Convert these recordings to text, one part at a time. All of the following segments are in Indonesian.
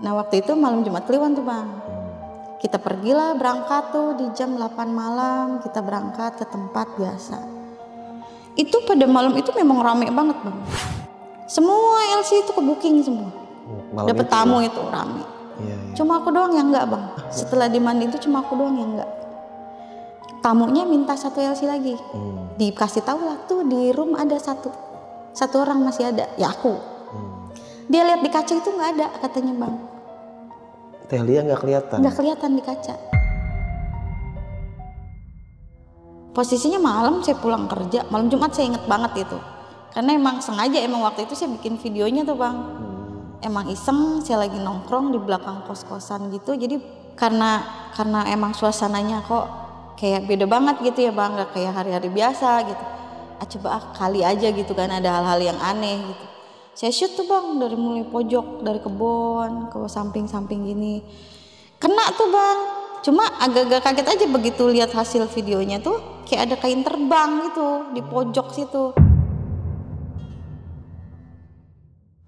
Nah waktu itu malam Jumat Kliwon tuh Bang. Kita pergilah berangkat tuh di jam 8 malam, kita berangkat ke tempat biasa. Itu pada malam itu memang rame banget Bang. Semua LC itu ke booking semua. Dapat tamu itu rame. Iya. Cuma aku doang yang enggak Bang. Setelah dimandi itu cuma aku doang yang enggak. Tamunya minta satu LC lagi. Dikasih tahu lah tuh di room ada satu orang masih ada, ya aku. Dia lihat di kaca itu nggak ada katanya Bang. Teh Lia nggak kelihatan? Nggak kelihatan di kaca. Posisinya malam saya pulang kerja, malam Jumat saya inget banget itu. Karena emang sengaja waktu itu saya bikin videonya tuh Bang. Emang iseng, saya lagi nongkrong di belakang kos-kosan gitu. Jadi karena emang suasananya kok kayak beda banget gitu ya Bang, nggak kayak hari-hari biasa gitu. Coba kali aja gitu kan, ada hal-hal yang aneh gitu. Saya shoot tuh Bang dari mulai pojok, dari kebun ke samping-samping gini. Kena tuh Bang. Cuma agak-agak kaget aja begitu lihat hasil videonya tuh kayak ada kain terbang gitu di pojok situ.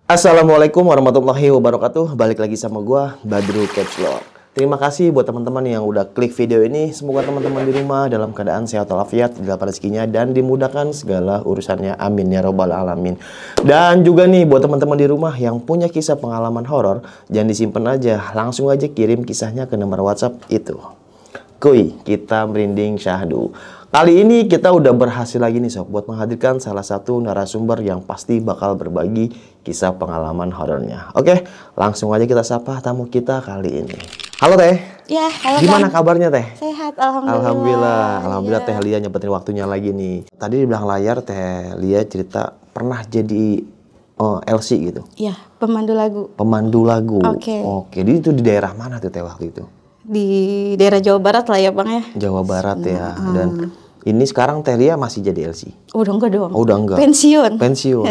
Assalamualaikum warahmatullahi wabarakatuh. Balik lagi sama gua Badru Keclok. Terima kasih buat teman-teman yang udah klik video ini. Semoga teman-teman di rumah dalam keadaan sehat walafiat, dilapangkan rezekinya dan dimudahkan segala urusannya. Amin ya robbal alamin. Dan juga nih buat teman-teman di rumah yang punya kisah pengalaman horor, jangan disimpan aja, langsung aja kirim kisahnya ke nomor WhatsApp itu. Kuy, kita merinding syahdu. Kali ini kita udah berhasil lagi nih sob buat menghadirkan salah satu narasumber yang pasti bakal berbagi kisah pengalaman horornya. Oke, langsung aja kita sapa tamu kita kali ini. Halo Teh. Ya, halo. Gimana kabarnya Teh? Sehat, alhamdulillah. Alhamdulillah Teh Lia nyempetin waktunya lagi nih. Tadi di belakang layar Teh Lia cerita pernah jadi LC gitu. Iya, pemandu lagu. Pemandu lagu. Oke. Jadi itu di daerah mana tuh Teh waktu itu? Di daerah Jawa Barat lah ya Bang ya. Jawa Barat ya. Dan ini sekarang Teh Lia masih jadi LC? Udah enggak dong. Oh, udah enggak. Pensiun. Pensiun.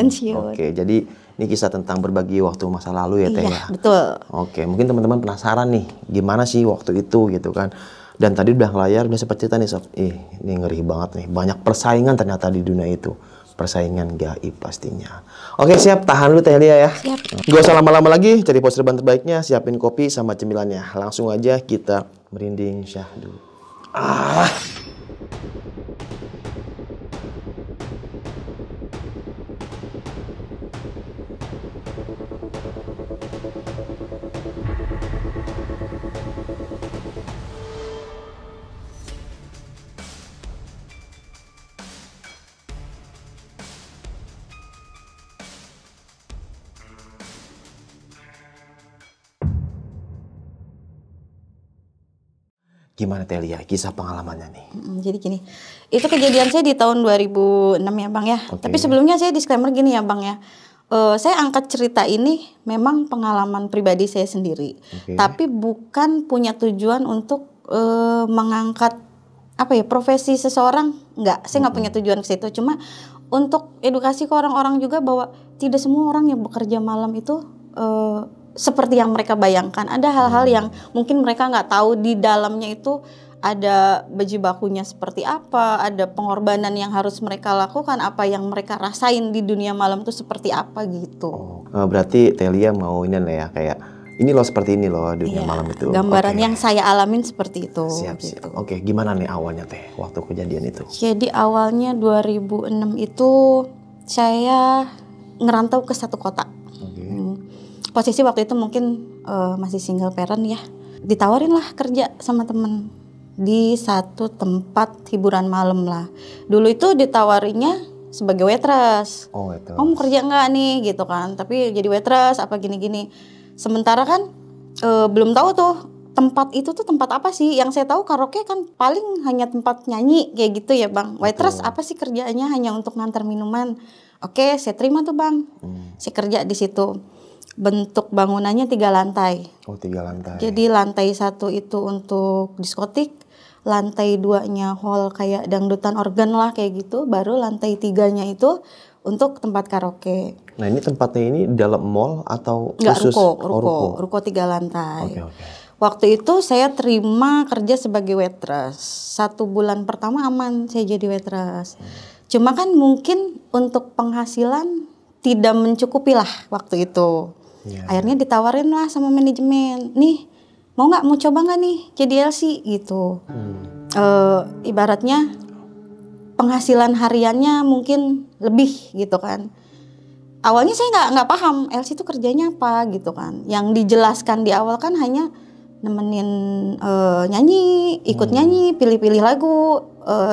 Oke, jadi ini kisah tentang berbagi waktu masa lalu ya Teh ya. Iya, betul. Oke, mungkin teman-teman penasaran nih gimana sih waktu itu gitu kan. Dan tadi udah layar udah sempat cerita nih sob. Ini ngeri banget nih. Banyak persaingan ternyata di dunia itu. Persaingan gaib pastinya. Oke, siap. Tahan dulu Teh Lia ya. Siap. Gak usah lama-lama lagi. Cari poster ban terbaiknya. Siapin kopi sama cemilannya. Langsung aja kita merinding syahdu. Gimana Teh Lia kisah pengalamannya nih? Jadi gini, itu kejadian saya di tahun 2006 ya Bang ya. Oke. Tapi sebelumnya saya disclaimer gini ya Bang ya. Saya angkat cerita ini memang pengalaman pribadi saya sendiri. Oke. Tapi bukan punya tujuan untuk mengangkat profesi seseorang. Enggak, saya nggak punya tujuan ke situ. Cuma untuk edukasi ke orang-orang juga bahwa tidak semua orang yang bekerja malam itu seperti yang mereka bayangkan. Ada hal-hal yang mungkin mereka nggak tahu di dalamnya itu ada bakunya seperti apa, ada pengorbanan yang harus mereka lakukan, apa yang mereka rasain di dunia malam itu seperti apa gitu. Berarti Teh Lia mau ini lah ya kayak ini loh seperti ini loh dunia malam itu. Gambaran yang saya alamin seperti itu. Siap. Gitu. Oke, gimana nih awalnya Teh waktu kejadian itu? Jadi awalnya 2006 itu saya ngerantau ke satu kota. Posisi waktu itu mungkin masih single parent ya. Ditawarin lah kerja sama temen di satu tempat hiburan malam lah. Dulu itu ditawarinya sebagai waitress. Oh, itu. Kamu kerja nggak nih gitu kan? Tapi jadi waitress apa gini-gini. Sementara kan belum tahu tuh tempat itu tuh tempat apa sih. Yang saya tahu karaoke kan paling hanya tempat nyanyi kayak gitu ya Bang. Waitress apa sih kerjaannya hanya untuk ngantar minuman. Oke, saya terima tuh Bang. Saya kerja di situ. Bentuk bangunannya 3 lantai. Oh, 3 lantai. Jadi lantai 1 itu untuk diskotik, lantai 2-nya hall kayak dangdutan organ lah kayak gitu, baru lantai 3-nya itu untuk tempat karaoke. Nah, ini tempatnya ini dalam mall atau Enggak, khusus? ruko 3 lantai. Oke. Waktu itu saya terima kerja sebagai waitress. 1 bulan pertama aman saya jadi waitress. Cuma kan mungkin untuk penghasilan tidak mencukupi lah waktu itu. Akhirnya ditawarin lah sama manajemen, nih mau coba nggak nih jadi LC gitu. Ibaratnya penghasilan hariannya mungkin lebih gitu kan. Awalnya saya nggak paham LC itu kerjanya apa gitu kan. Yang dijelaskan di awal kan hanya nemenin nyanyi, ikut nyanyi, pilih-pilih lagu,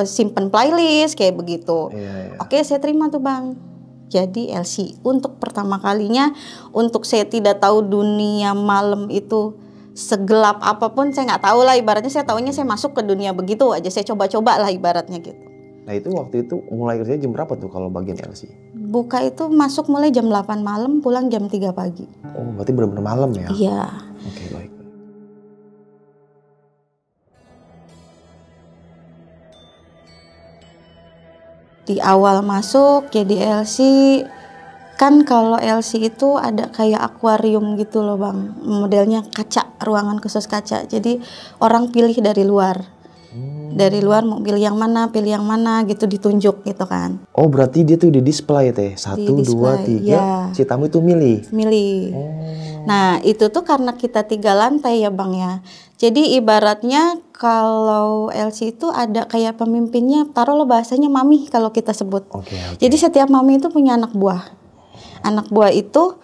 simpen playlist kayak begitu. Oke, saya terima tuh Bang. Jadi LC untuk pertama kalinya, untuk saya tidak tahu dunia malam itu segelap apapun, saya nggak tahu lah, ibaratnya saya taunya saya masuk ke dunia begitu aja, saya coba-coba lah ibaratnya gitu. Nah itu waktu itu mulai kerja jam berapa tuh kalau bagian LC? Buka itu masuk mulai jam 8 malam, pulang jam 3 pagi. Oh berarti benar-benar malam ya? Iya. Oke, baik. Di awal masuk jadi LC, kan kalau LC itu ada kayak akuarium gitu loh Bang, modelnya kaca, ruangan khusus kaca. Jadi orang pilih dari luar, mau pilih yang mana gitu, ditunjuk gitu kan. Oh berarti dia tuh di display teh, 1, 2, 3, ya. Si tamu itu milih? Milih. Nah itu tuh karena kita 3 lantai ya Bang ya. Jadi ibaratnya kalau LC itu ada kayak pemimpinnya, taruhlah bahasanya mami kalau kita sebut. Jadi setiap mami itu punya anak buah. Anak buah itu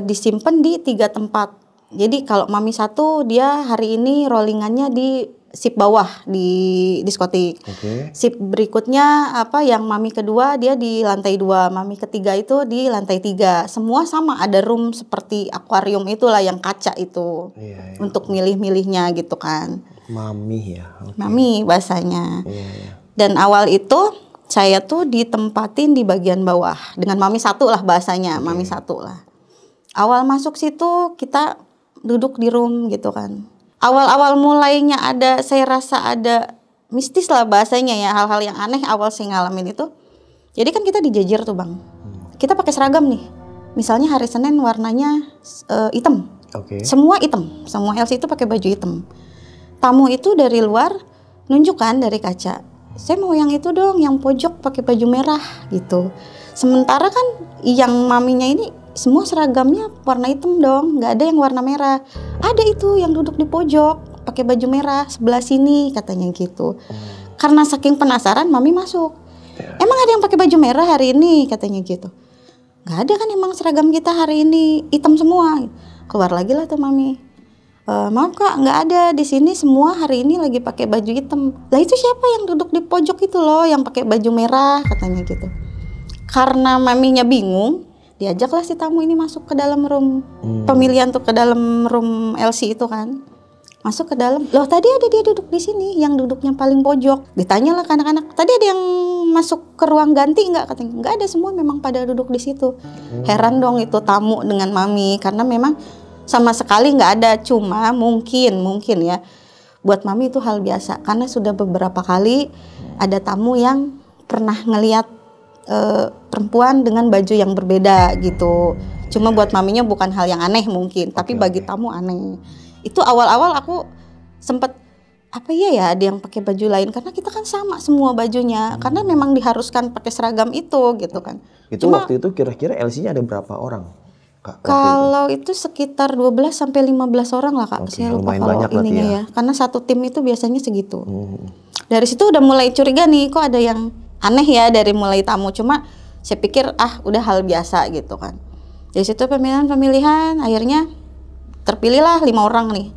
disimpan di 3 tempat. Jadi kalau mami 1 dia hari ini rollingannya di sip bawah di diskotik. Sip berikutnya yang mami kedua dia di lantai 2, mami ketiga itu di lantai 3. Semua sama, ada room seperti akuarium itulah yang kaca itu. Untuk milih-milihnya gitu kan. Mami ya. Mami bahasanya. Dan awal itu saya tuh ditempatin di bagian bawah dengan mami 1 lah bahasanya, mami 1 lah. Awal masuk situ kita duduk di room gitu kan. Awal-awal mulainya saya rasa ada mistis lah bahasanya ya, hal-hal yang aneh awal saya ngalamin itu. Jadi kan kita dijejer tuh Bang. Kita pakai seragam nih. Misalnya hari Senin warnanya hitam. Semua hitam, semua LC itu pakai baju hitam. Tamu itu dari luar nunjukkan dari kaca, saya mau yang itu dong, yang pojok pakai baju merah gitu. Sementara kan yang maminya ini semua seragamnya warna hitam dong, nggak ada yang warna merah. Ada itu yang duduk di pojok pakai baju merah sebelah sini katanya gitu. Karena saking penasaran mami masuk. Emang ada yang pakai baju merah hari ini katanya gitu. Nggak ada kan, emang seragam kita hari ini hitam semua. Keluar lagi lah tuh mami. Maaf Kak, nggak ada, di sini semua hari ini lagi pakai baju hitam. Lah itu siapa yang duduk di pojok itu loh, yang pakai baju merah katanya gitu. Karena maminya bingung, diajaklah si tamu ini masuk ke dalam room pemilihan tuh, ke dalam room LC itu kan. Masuk ke dalam, loh tadi ada dia duduk di sini, yang duduknya paling pojok. Ditanyalah ke anak-anak, tadi ada yang masuk ke ruang ganti nggak katanya. Nggak ada, semua memang pada duduk di situ. Heran dong itu tamu dengan mami, karena memang sama sekali nggak ada. Cuma mungkin ya buat mami itu hal biasa, karena sudah beberapa kali ada tamu yang pernah ngelihat perempuan dengan baju yang berbeda gitu. Cuma buat maminya bukan hal yang aneh mungkin, tapi bagi tamu aneh. Itu awal-awal aku sempet apa ya ada yang pakai baju lain, karena kita kan sama semua bajunya, karena memang diharuskan pakai seragam itu gitu kan. Itu cuma, waktu itu kira-kira LC-nya ada berapa orang? Kak, kalau itu sekitar 12 sampai 15 orang lah Kak. Saya lupa kalau ininya ya. Karena satu tim itu biasanya segitu. Dari situ udah mulai curiga nih, kok ada yang aneh ya dari mulai tamu. Cuma saya pikir udah hal biasa gitu kan. Dari situ pemilihan akhirnya terpilihlah 5 orang nih.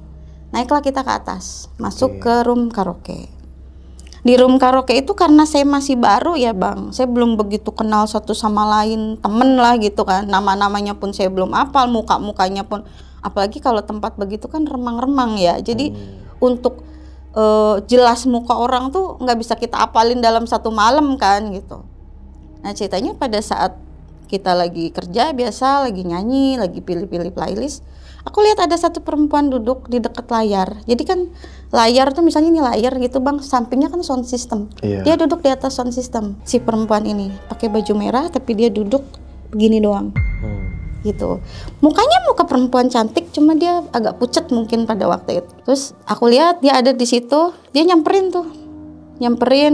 Naiklah kita ke atas, masuk ke room karaoke. Di room karaoke itu karena saya masih baru ya Bang, saya belum begitu kenal satu sama lain, temen lah gitu kan. Nama-namanya pun saya belum hafal, muka-mukanya pun. Apalagi kalau tempat begitu kan remang-remang ya. Jadi untuk jelas muka orang tuh nggak bisa kita apalin dalam satu malam kan gitu. Nah ceritanya pada saat kita lagi kerja biasa, lagi nyanyi, lagi pilih-pilih playlist, aku lihat ada satu perempuan duduk di dekat layar. Jadi kan layar tuh misalnya ini layar gitu Bang, sampingnya kan sound system. Dia duduk di atas sound system. Si perempuan ini pakai baju merah tapi dia duduk begini doang. Gitu. Mukanya muka perempuan cantik, cuma dia agak pucat mungkin pada waktu itu. Terus aku lihat dia ada di situ, dia nyamperin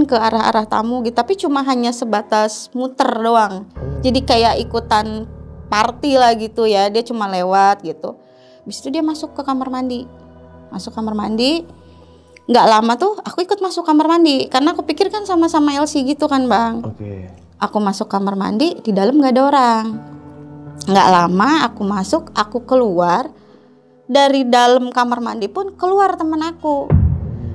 ke arah-arah tamu gitu, tapi cuma hanya sebatas muter doang. Jadi kayak ikutan party lah gitu ya, dia cuma lewat gitu. Habis itu dia masuk ke kamar mandi. Masuk kamar mandi, nggak lama tuh aku ikut masuk kamar mandi karena aku pikir kan sama-sama Elsie gitu kan Bang. Oke. Aku masuk kamar mandi, di dalam nggak ada orang. Nggak lama aku masuk, aku keluar. Dari dalam kamar mandi pun keluar teman aku.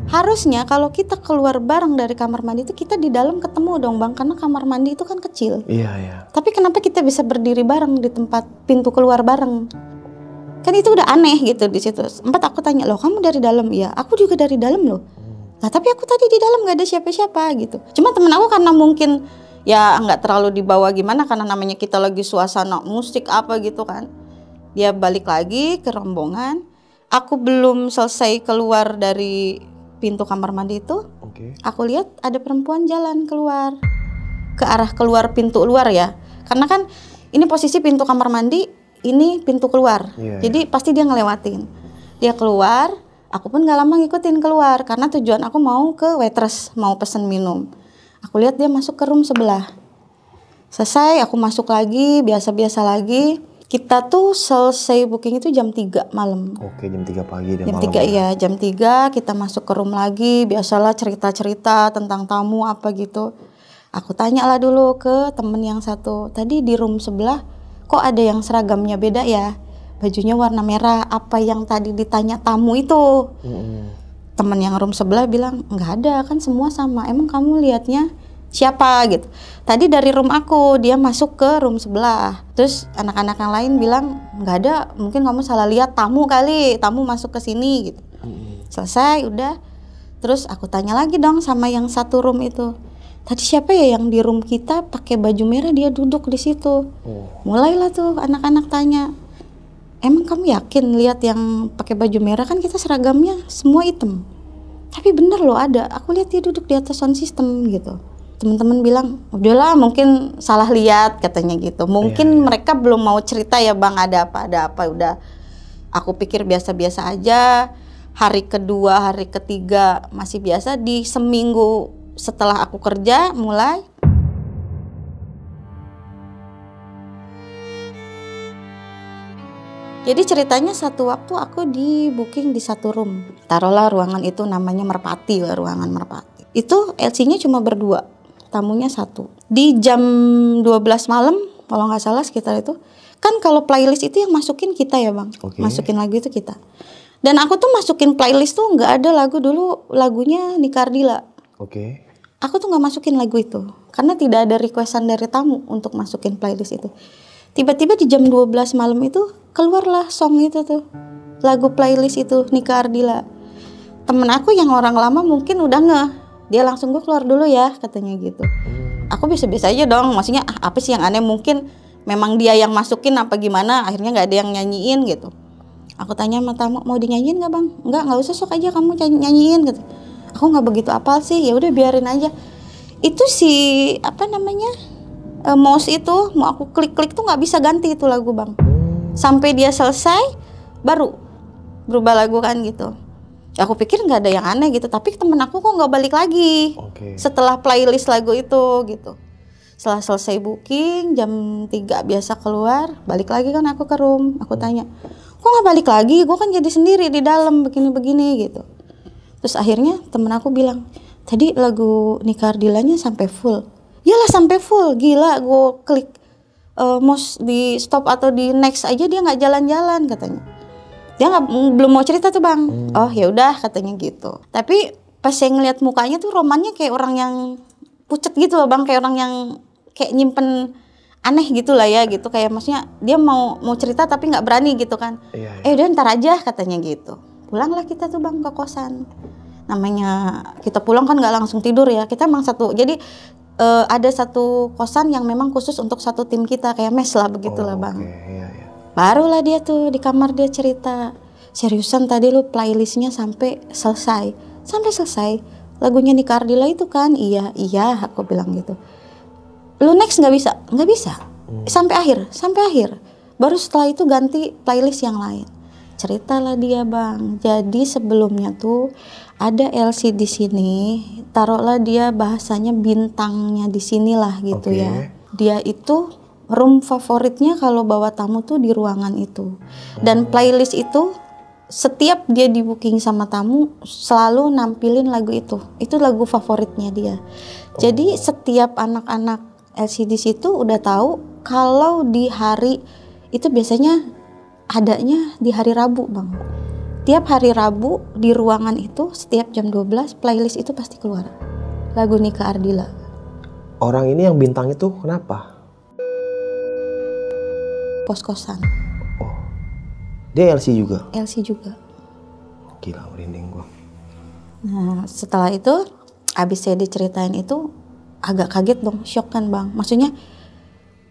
Harusnya kalau kita keluar bareng dari kamar mandi itu kita di dalam ketemu dong Bang, karena kamar mandi itu kan kecil. Iya, iya. Tapi kenapa kita bisa berdiri bareng di tempat pintu keluar bareng? Kan itu udah aneh gitu di situ. Sempat aku tanya, "Loh, kamu dari dalam?" "Iya, aku juga dari dalam loh." "Nah, tapi aku tadi di dalam nggak ada siapa-siapa gitu." Cuma temen aku karena mungkin ya nggak terlalu dibawa gimana, karena namanya kita lagi suasana musik apa gitu kan. Dia balik lagi ke rombongan. Aku belum selesai keluar dari pintu kamar mandi itu. Oke. Aku lihat ada perempuan jalan keluar ke arah keluar pintu luar ya. Karena kan ini posisi pintu kamar mandi, ini pintu keluar. Jadi pasti dia ngelewatin. Dia keluar, aku pun gak lama ngikutin keluar karena tujuan aku mau ke waitress, mau pesen minum. Aku lihat dia masuk ke room sebelah. Selesai, aku masuk lagi, biasa-biasa lagi. Kita tuh selesai booking itu jam 3 malam. Oke, jam 3 pagi dan Jam malam. 3 iya, jam 3 kita masuk ke room lagi. Biasalah cerita-cerita tentang tamu apa gitu. Aku tanya lah dulu ke temen yang satu. Tadi di room sebelah kok ada yang seragamnya beda ya? Bajunya warna merah. Apa yang tadi ditanya tamu itu? Temen yang room sebelah bilang, nggak ada, kan semua sama. Emang kamu lihatnya siapa gitu? Tadi dari room aku, dia masuk ke room sebelah. Terus anak-anak yang lain bilang, nggak ada, mungkin kamu salah lihat tamu kali, tamu masuk ke sini gitu. Selesai, udah. Terus aku tanya lagi dong sama yang satu room itu. Tadi siapa ya yang di room kita pakai baju merah, dia duduk di situ. Mulailah tuh anak-anak tanya. Emang kamu yakin lihat yang pakai baju merah, kan kita seragamnya semua hitam. Tapi bener loh ada, aku lihat dia duduk di atas sound system gitu. Teman-teman bilang, udahlah mungkin salah lihat katanya gitu. Mungkin mereka belum mau cerita ya Bang, ada apa, udah. Aku pikir biasa-biasa aja. Hari kedua, hari ketiga masih biasa. Di seminggu setelah aku kerja mulai. Jadi ceritanya satu waktu aku di booking di satu room. Taruhlah ruangan itu namanya Merpati lah, ruangan Merpati. Itu LC-nya cuma berdua, tamunya satu. Di jam 12 malam, kalau nggak salah sekitar itu. Kan kalau playlist itu yang masukin kita ya Bang. Masukin lagu itu kita. Dan aku tuh masukin playlist tuh nggak ada lagu dulu, lagunya Nika Ardila. Aku tuh nggak masukin lagu itu. Karena tidak ada requestan dari tamu untuk masukin playlist itu. Tiba-tiba di jam 12 malam itu keluarlah song itu tuh, lagu playlist itu Nika Ardila. Temen aku yang orang lama mungkin udah ngeh, dia langsung, gue keluar dulu ya katanya gitu. Aku biasa-biasa aja dong, maksudnya apa sih yang aneh, mungkin memang dia yang masukin apa gimana, akhirnya nggak ada yang nyanyiin gitu. Aku tanya sama tamu, mau dinyanyiin nggak Bang? Nggak usah, sok aja kamu nyanyiin gitu. Aku nggak begitu apal sih, ya udah biarin aja. Itu si apa namanya mouse itu mau aku klik-klik tuh nggak bisa ganti itu lagu Bang. Sampai dia selesai baru berubah lagu kan gitu. Aku pikir nggak ada yang aneh gitu, tapi temen aku kok nggak balik lagi setelah playlist lagu itu gitu. Setelah selesai booking jam 3 biasa keluar, balik lagi kan aku ke room. Aku tanya, kok nggak balik lagi? Gue kan jadi sendiri di dalam begini-begini gitu. Terus akhirnya temen aku bilang, tadi lagu Nika Ardilanya sampai full. Yalah sampai full, gila, gue klik mouse di stop atau di next aja dia nggak jalan-jalan katanya. Dia belum mau cerita tuh Bang. Oh ya udah katanya gitu. Tapi pas saya ngeliat mukanya tuh Romannya kayak orang yang pucet gitu loh Bang, kayak orang yang kayak nyimpen aneh gitu lah ya gitu, kayak maksudnya dia mau cerita tapi nggak berani gitu kan. Udah ntar aja katanya gitu. Pulanglah kita tuh Bang ke kosan. Namanya kita pulang kan nggak langsung tidur ya, kita emang satu, jadi ada satu kosan yang memang khusus untuk satu tim kita, kayak mes lah begitulah Bang. Barulah dia tuh di kamar dia cerita, seriusan tadi lu playlistnya sampai selesai lagunya Nika Ardila itu kan? Iya aku bilang gitu. Lu next nggak bisa sampai akhir baru setelah itu ganti playlist yang lain. Ceritalah dia Bang, jadi sebelumnya tuh ada LC di sini, taruhlah dia bahasanya bintangnya di sinilah gitu ya. Dia itu room favoritnya kalau bawa tamu tuh di ruangan itu. Dan playlist itu setiap dia di booking sama tamu selalu nampilin lagu itu. Itu lagu favoritnya dia. Jadi setiap anak-anak LC di situ udah tahu kalau di hari itu biasanya adanya di hari Rabu, Bang. Tiap hari Rabu di ruangan itu setiap jam 12 playlist itu pasti keluar. Lagu Nika Ardila. Orang ini yang bintang itu kenapa? Kos-kosan. Oh, dia LC juga? LC juga. Gila, merinding gua. Nah, setelah itu, abis saya diceritain itu, agak kaget dong, shock kan Bang. Maksudnya,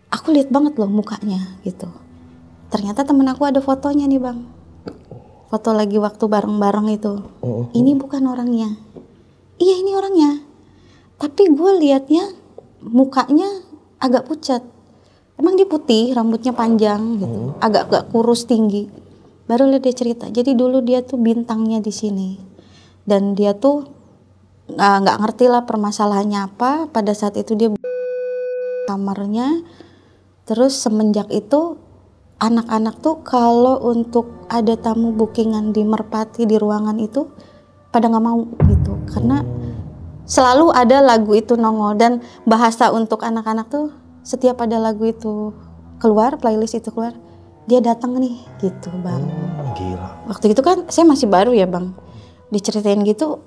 aku lihat banget loh mukanya gitu. Ternyata temen aku ada fotonya nih Bang. Foto lagi waktu bareng-bareng itu. Ini bukan orangnya. Iya ini orangnya. Tapi gue liatnya mukanya agak pucat. Emang dia putih, rambutnya panjang gitu. Agak kurus tinggi. Baru lihat dia cerita. Jadi dulu dia tuh bintangnya di sini. Dan dia tuh nggak ngerti lah permasalahannya apa. Pada saat itu dia kamarnya. Terus semenjak itu anak-anak tuh kalau untuk ada tamu bookingan di Merpati di ruangan itu pada nggak mau gitu. Karena selalu ada lagu itu nongol dan bahasa untuk anak-anak tuh setiap ada lagu itu keluar, playlist itu keluar, dia datang nih gitu Bang. Gila. Waktu itu kan saya masih baru ya Bang, diceritain gitu,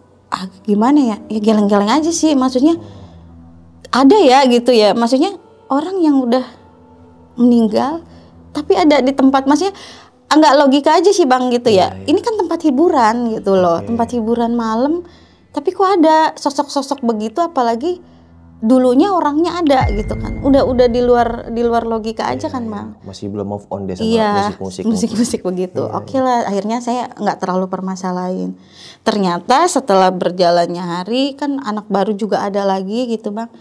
gimana ya, ya geleng-geleng aja sih, maksudnya ada ya gitu ya, maksudnya orang yang udah meninggal tapi ada di tempat, maksudnya nggak logika aja sih Bang gitu ya. Ini kan tempat hiburan gitu loh, tempat hiburan malam. Tapi kok ada sosok-sosok begitu, apalagi dulunya orangnya ada gitu kan. Udah di luar logika aja kan Bang. Masih belum move on deh sama musik-musik begitu. Oke lah, akhirnya saya nggak terlalu permasalahin. Ternyata setelah berjalannya hari kan anak baru juga ada lagi gitu Bang.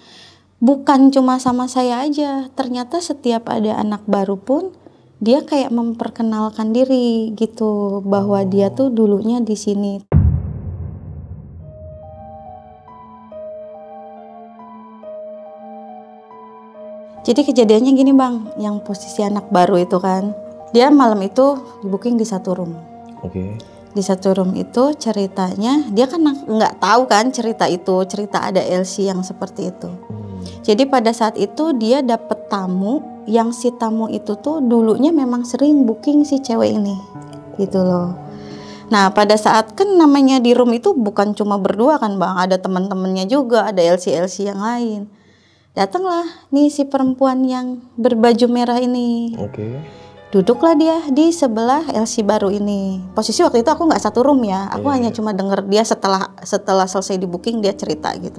Bukan cuma sama saya aja. Ternyata setiap ada anak baru pun dia kayak memperkenalkan diri gitu bahwa dia tuh dulunya di sini. Jadi kejadiannya gini Bang, yang posisi anak baru itu kan, dia malam itu di booking di satu room. Di satu room itu ceritanya, dia kan nggak tahu kan cerita ada LC yang seperti itu. Jadi pada saat itu dia dapet tamu, yang si tamu itu tuh dulunya memang sering booking si cewek ini, gitu loh. Nah pada saat kan namanya di room itu bukan cuma berdua kan Bang, ada teman-temannya juga, ada LC yang lain. Datanglah nih si perempuan yang berbaju merah ini. Duduklah dia di sebelah LC baru ini. Posisi waktu itu aku nggak satu room ya. Aku hanya cuma denger dia setelah selesai di booking dia cerita gitu.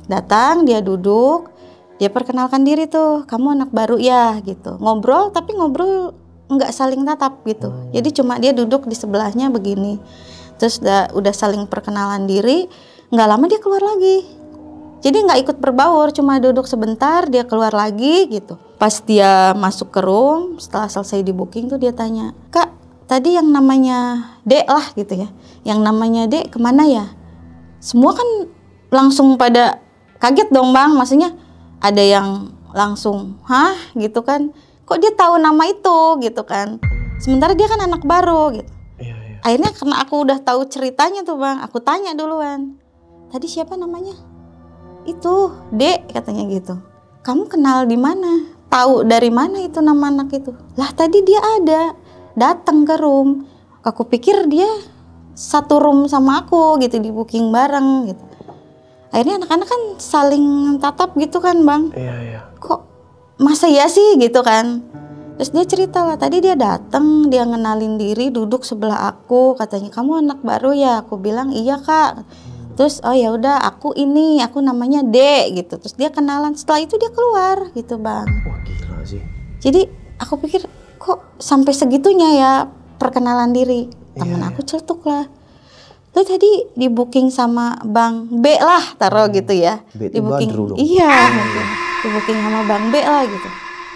Datang, dia duduk, dia perkenalkan diri tuh. Kamu anak baru ya gitu. Ngobrol tapi ngobrol nggak saling tatap gitu. Jadi cuma dia duduk di sebelahnya begini. Terus udah saling perkenalan diri. Nggak lama dia keluar lagi. Jadi nggak ikut berbaur, cuma duduk sebentar, dia keluar lagi gitu. Pas dia masuk ke room, setelah selesai di booking tuh dia tanya, Kak, tadi yang namanya Dek lah gitu ya, yang namanya Dek kemana ya? Semua kan langsung pada kaget dong Bang, maksudnya ada yang langsung, hah gitu kan, kok dia tahu nama itu gitu kan. Sementara dia kan anak baru gitu. Akhirnya karena aku udah tahu ceritanya tuh Bang, aku tanya duluan, tadi siapa namanya? Itu Dek katanya gitu. Kamu kenal di mana? Tahu dari mana itu nama anak itu? Lah tadi dia ada datang ke room. Aku pikir dia satu room sama aku gitu, di booking bareng gitu. Akhirnya anak-anak kan saling tatap gitu kan Bang. Kok masa ya sih gitu kan. Terus dia cerita lah, tadi dia datang, dia ngenalin diri, duduk sebelah aku, katanya kamu anak baru ya. Aku bilang iya Kak. Terus oh ya udah aku namanya Dek gitu. Terus dia kenalan, setelah itu dia keluar gitu Bang. Wah gila sih. Jadi aku pikir kok sampai segitunya ya perkenalan diri. Temen aku celetuk lah. Lu tadi di booking sama Bang B lah taruh gitu ya. Di booking dong. Iya di booking sama Bang B lah gitu.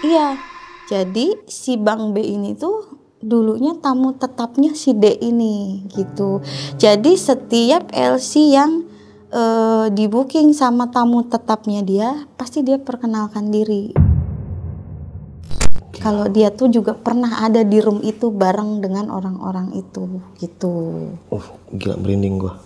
Iya. Jadi si Bang B ini tuh dulunya tamu tetapnya si D ini gitu. Jadi setiap LC yang di booking sama tamu tetapnya dia, pasti dia perkenalkan diri. Kalau dia tuh juga pernah ada di room itu bareng dengan orang-orang itu gitu. Gila merinding gua.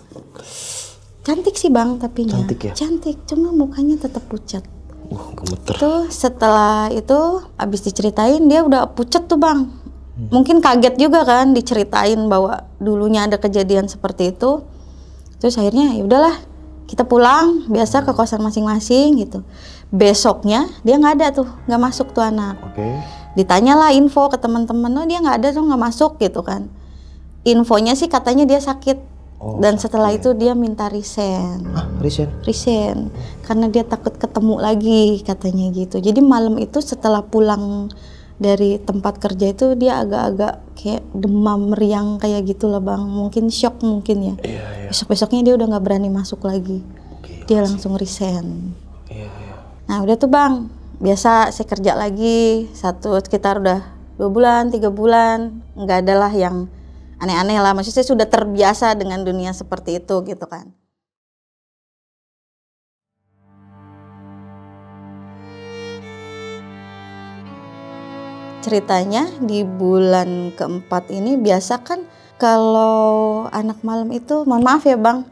Cantik sih Bang tapinya. Cantik ya? Cantik, cuma mukanya tetap pucat. Gemeter. Tuh setelah itu abis diceritain dia udah pucat tuh Bang. Mungkin kaget juga kan diceritain bahwa dulunya ada kejadian seperti itu. Terus akhirnya ya udahlah kita pulang biasa ke kosan masing-masing gitu. Besoknya dia nggak ada tuh, nggak masuk tuh anak. Ditanyalah info ke teman-teman, dia nggak ada tuh, nggak masuk gitu kan. Infonya sih katanya dia sakit. Dan setelah itu dia minta resign. Resign karena dia takut ketemu lagi katanya gitu. Jadi malam itu setelah pulang dari tempat kerja itu dia agak-agak kayak demam meriang kayak gitulah Bang. Mungkin shock mungkin ya. Besok-besoknya dia udah nggak berani masuk lagi. Dia langsung resign. Nah udah tuh Bang, biasa saya kerja lagi sekitar udah 2 bulan 3 bulan, nggak ada lah yang aneh-aneh lah, maksudnya saya sudah terbiasa dengan dunia seperti itu gitu kan. Ceritanya di bulan keempat ini biasa kan kalau anak malam itu, mohon maaf ya Bang,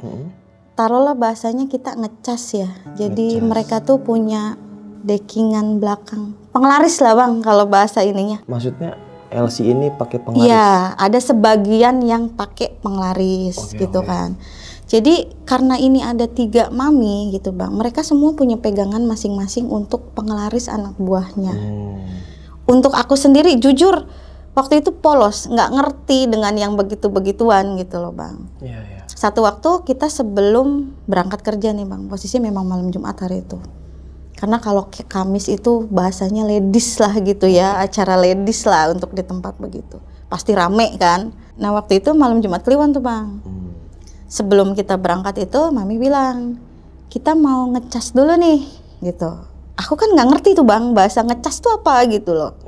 taruhlah bahasanya kita ngecas ya. Jadi mereka tuh punya deckingan belakang, penglaris lah Bang kalau bahasa ininya. Maksudnya LC ini pakai penglaris? Iya, ada sebagian yang pakai penglaris gitu kan. Jadi karena ini ada 3 mami gitu Bang, mereka semua punya pegangan masing-masing untuk penglaris anak buahnya. Untuk aku sendiri jujur waktu itu polos, nggak ngerti dengan yang begitu-begituan gitu loh Bang. Satu waktu kita sebelum berangkat kerja nih Bang, posisi memang malam Jumat hari itu. Karena kalau Kamis itu bahasanya ladies lah gitu ya, acara ladies lah untuk di tempat begitu. Pasti rame kan. Nah waktu itu malam Jumat Kliwon tuh Bang. Sebelum kita berangkat itu Mami bilang, kita mau ngecas dulu nih gitu. Aku kan nggak ngerti tuh Bang, bahasa ngecas tuh apa gitu loh.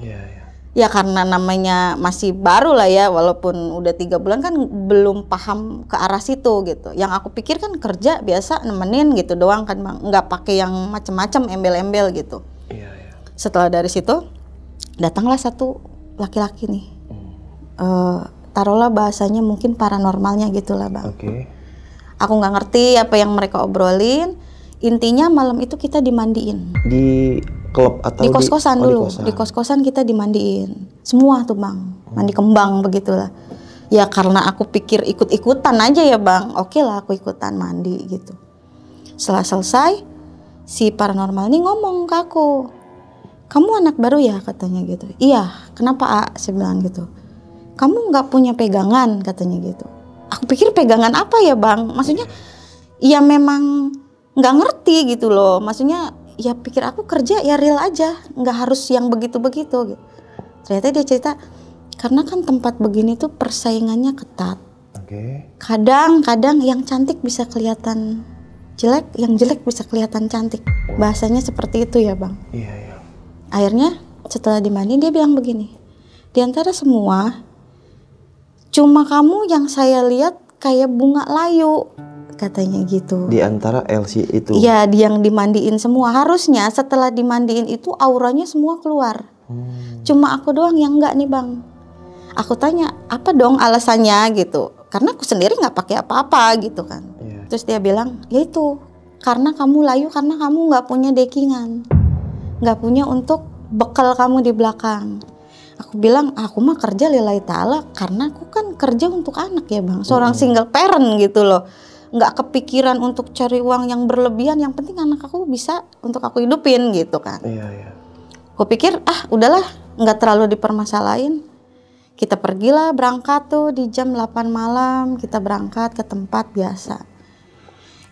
Ya karena namanya masih baru lah ya, walaupun udah 3 bulan kan belum paham ke arah situ gitu. Yang aku pikir kan kerja biasa nemenin gitu doang kan Bang, nggak pakai yang macem-macem embel-embel gitu. Setelah dari situ datanglah satu laki-laki nih, taruhlah bahasanya mungkin paranormalnya gitulah Bang. Aku nggak ngerti apa yang mereka obrolin. Intinya malam itu kita dimandiin. Di klub atau di kos-kosan dulu? Di kos-kosan kita dimandiin. Semua tuh Bang, mandi kembang begitulah. Ya karena aku pikir ikut-ikutan aja ya Bang. Oke lah aku ikutan mandi gitu. Setelah selesai, si paranormal ini ngomong ke aku. Kamu anak baru ya katanya gitu. Iya, kenapa A? Saya bilang gitu. Kamu nggak punya pegangan katanya gitu. Aku pikir pegangan apa ya Bang? Maksudnya ya memang nggak ngerti gitu loh, maksudnya ya pikir aku kerja ya real aja, nggak harus yang begitu-begitu gitu. Ternyata dia cerita karena kan tempat begini tuh persaingannya ketat. Kadang-kadang yang cantik bisa kelihatan jelek, yang jelek bisa kelihatan cantik. Bahasanya seperti itu ya Bang. Akhirnya setelah dimandi dia bilang begini, di antara semua cuma kamu yang saya lihat kayak bunga layu. Katanya gitu. Di antara LC itu? Iya, yang dimandiin semua. Harusnya setelah dimandiin itu auranya semua keluar. Cuma aku doang yang enggak nih Bang. Aku tanya, apa dong alasannya gitu. Karena aku sendiri nggak pakai apa-apa gitu kan. Terus dia bilang, ya itu. Karena kamu layu, karena kamu nggak punya deckingan. Nggak punya untuk bekal kamu di belakang. Aku bilang, aku mah kerja lillahi ta'ala. Karena aku kan kerja untuk anak ya Bang. Seorang single parent gitu loh. Nggak kepikiran untuk cari uang yang berlebihan, yang penting anak aku bisa untuk aku hidupin gitu kan. Aku pikir udahlah nggak terlalu dipermasalahin. Kita pergilah berangkat tuh di jam 8 malam, kita berangkat ke tempat biasa.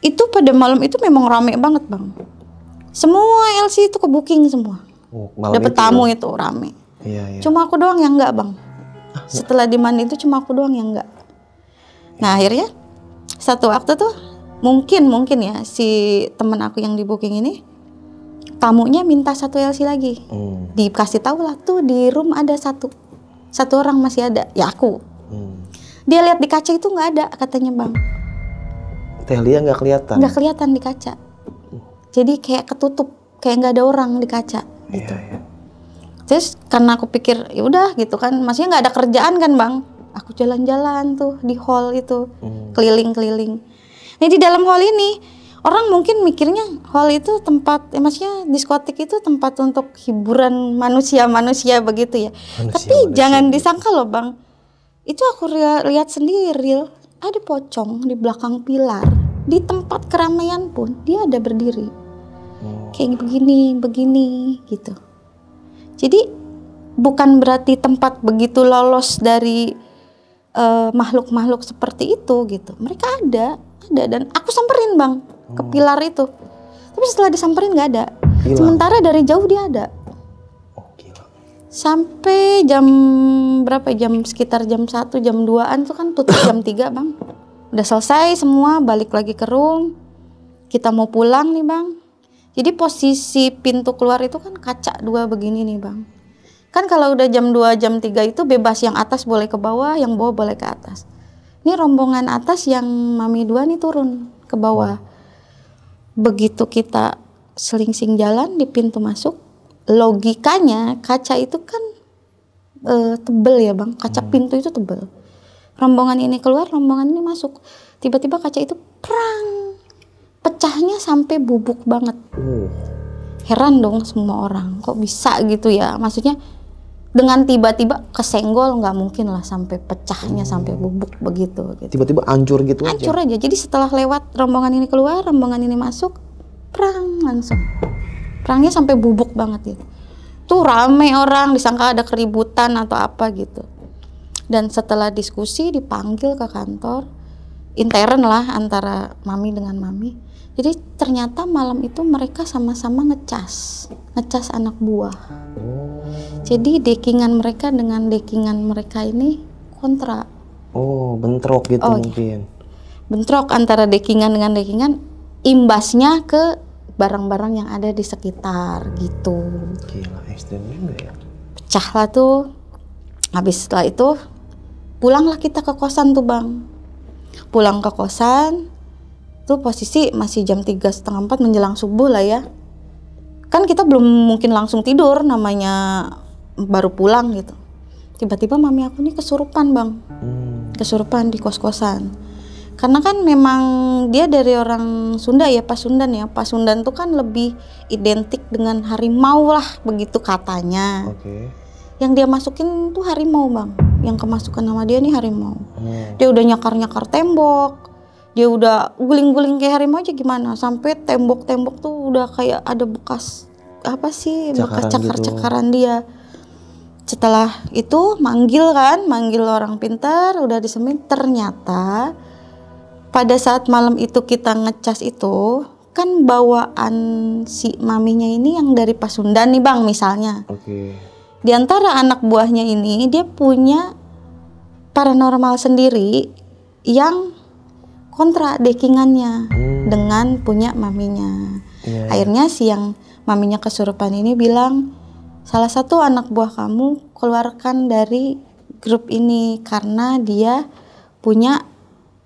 Itu pada malam itu memang rame banget Bang. Semua LC itu ke booking semua. Dapet tamu itu rame. Cuma aku doang yang nggak Bang. Setelah dimandi itu cuma aku doang yang nggak. Nah akhirnya satu waktu tuh mungkin ya si temen aku yang di booking ini tamunya minta 1 LC lagi. Dikasih tahu lah tuh di room ada satu orang masih ada, ya aku. Dia lihat di kaca itu nggak ada katanya Bang. Telia nggak kelihatan? Nggak kelihatan di kaca. Jadi kayak ketutup, kayak nggak ada orang di kaca gitu. Terus karena aku pikir ya udah gitu kan, maksudnya nggak ada kerjaan kan bang, aku jalan-jalan tuh di hall itu, keliling-keliling. Nah di dalam hall ini orang mungkin mikirnya hall itu tempat, maksudnya diskotik itu tempat untuk hiburan manusia begitu ya. Tapi jangan disangka loh bang, itu aku lihat sendiri real, ada pocong di belakang pilar, di tempat keramaian pun dia ada berdiri, kayak begini gitu. Jadi bukan berarti tempat begitu lolos dari makhluk-makhluk seperti itu gitu. Mereka ada dan aku samperin bang ke pilar itu. Tapi setelah disamperin nggak ada. Hilang. Sementara dari jauh dia ada. Oh, gila. Sampai jam berapa? Sekitar jam 1, jam 2-an tuh kan tutup jam 3 bang. Udah selesai semua, balik lagi ke room. Kita mau pulang nih bang. Jadi posisi pintu keluar itu kan kaca 2 begini nih bang. Kan kalau udah jam 2, jam 3 itu bebas, yang atas boleh ke bawah, yang bawah boleh ke atas. Ini rombongan atas yang mami 2 nih turun ke bawah. Begitu kita selingsing jalan di pintu masuk, logikanya kaca itu kan tebel ya bang, kaca pintu itu tebel. Rombongan ini keluar, rombongan ini masuk. Tiba-tiba kaca itu prang, pecahnya sampai bubuk banget. Heran dong semua orang, kok bisa gitu ya? Maksudnya dengan tiba-tiba kesenggol, nggak mungkin lah sampai pecahnya sampai bubuk begitu. Tiba-tiba hancur gitu aja. Hancur aja. Jadi setelah lewat rombongan ini keluar, rombongan ini masuk, perang langsung. Perangnya sampai bubuk banget gitu. Tuh rame orang, disangka ada keributan atau apa gitu. Dan setelah diskusi dipanggil ke kantor, intern lah antara mami dengan mami. Jadi ternyata malam itu mereka sama-sama ngecas anak buah. Jadi dekingan mereka dengan dekingan mereka ini kontra. Oh, bentrok gitu mungkin. Bentrok antara dekingan dengan dekingan, imbasnya ke barang-barang yang ada di sekitar gitu. Gila, ekstrim juga ya. Pecah lah tuh. Habis setelah itu pulanglah kita ke kosan tuh bang. Pulang ke kosan tuh posisi masih jam 3:30, 4 menjelang subuh lah ya. Kan kita belum mungkin langsung tidur, namanya baru pulang gitu. Tiba-tiba mami aku nih kesurupan bang. Kesurupan di kos-kosan. Karena kan memang dia dari orang Sunda ya, Pasundan ya. Pasundan tuh kan lebih identik dengan harimau lah, begitu katanya. Yang dia masukin tuh harimau bang. Yang kemasukan sama dia nih harimau. Dia udah nyakar-nyakar tembok. Dia udah guling-guling kayak harimau aja gimana. Sampai tembok-tembok tuh udah kayak ada bekas apa sih, bekas cakar-cakaran gitu. Dia. Setelah itu manggil orang pintar, udah disemin. Ternyata pada saat malam itu kita ngecas itu, kan bawaan si maminya ini yang dari Pasundan nih bang misalnya. Di antara anak buahnya ini, dia punya paranormal sendiri yang kontra dekingannya dengan punya maminya. Akhirnya si yang maminya kesurupan ini bilang, salah satu anak buah kamu keluarkan dari grup ini karena dia punya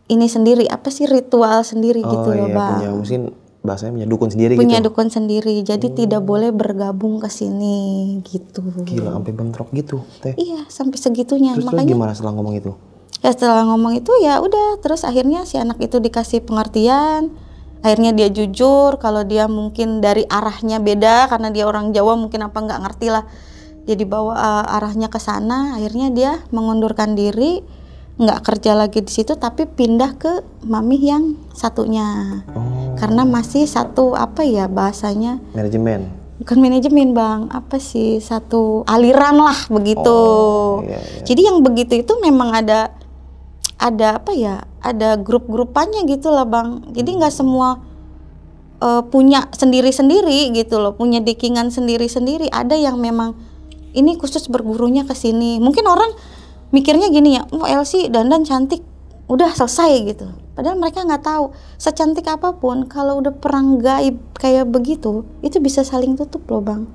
ini sendiri, apa sih, ritual sendiri gitu loh bang. Punya, mungkin bahasanya punya dukun sendiri gitu. Punya dukun sendiri, jadi tidak boleh bergabung ke sini gitu. Gila, sampai bentrok gitu teh. Iya, sampai segitunya. Terus makanya gimana setelah ngomong itu? Ya setelah ngomong itu ya udah, terus akhirnya si anak itu dikasih pengertian. Akhirnya dia jujur kalau dia mungkin dari arahnya beda, karena dia orang Jawa mungkin apa nggak ngerti lah. Dia dibawa arahnya ke sana, akhirnya dia mengundurkan diri, nggak kerja lagi di situ, tapi pindah ke mami yang satunya. Karena masih satu apa ya bahasanya? Manajemen. Bukan manajemen bang, apa sih, satu aliran lah begitu. Jadi yang begitu itu memang ada apa ya? Ada grup-grupannya gitu lah bang. Jadi nggak semua punya sendiri-sendiri gitu loh, punya dekingan sendiri-sendiri. Ada yang memang ini khusus bergurunya ke sini. Mungkin orang mikirnya gini ya, Elsie dandan cantik, udah selesai gitu. Padahal mereka nggak tahu, secantik apapun kalau udah perang gaib kayak begitu, itu bisa saling tutup loh bang.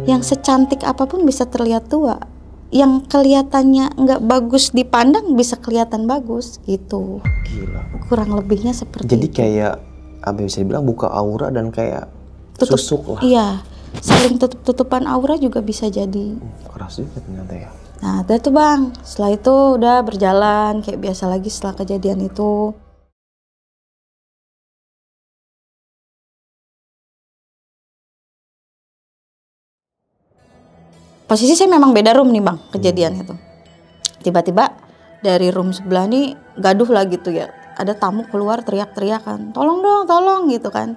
Yang secantik apapun bisa terlihat tua, yang kelihatannya nggak bagus dipandang bisa kelihatan bagus gitu. Gila. Kurang lebihnya seperti jadi itu. Kayak apa bisa dibilang buka aura dan kayak tutup, susuk lah. Iya, saling tutup-tutupan aura juga bisa jadi. Keras juga ternyata ya. Nah udah tuh bang, setelah itu udah berjalan kayak biasa lagi setelah kejadian itu. Posisi saya memang beda room nih bang kejadian itu. Tiba-tiba dari room sebelah nih gaduh lah gitu ya. Ada tamu keluar teriak-teriakan, tolong dong, tolong gitu kan.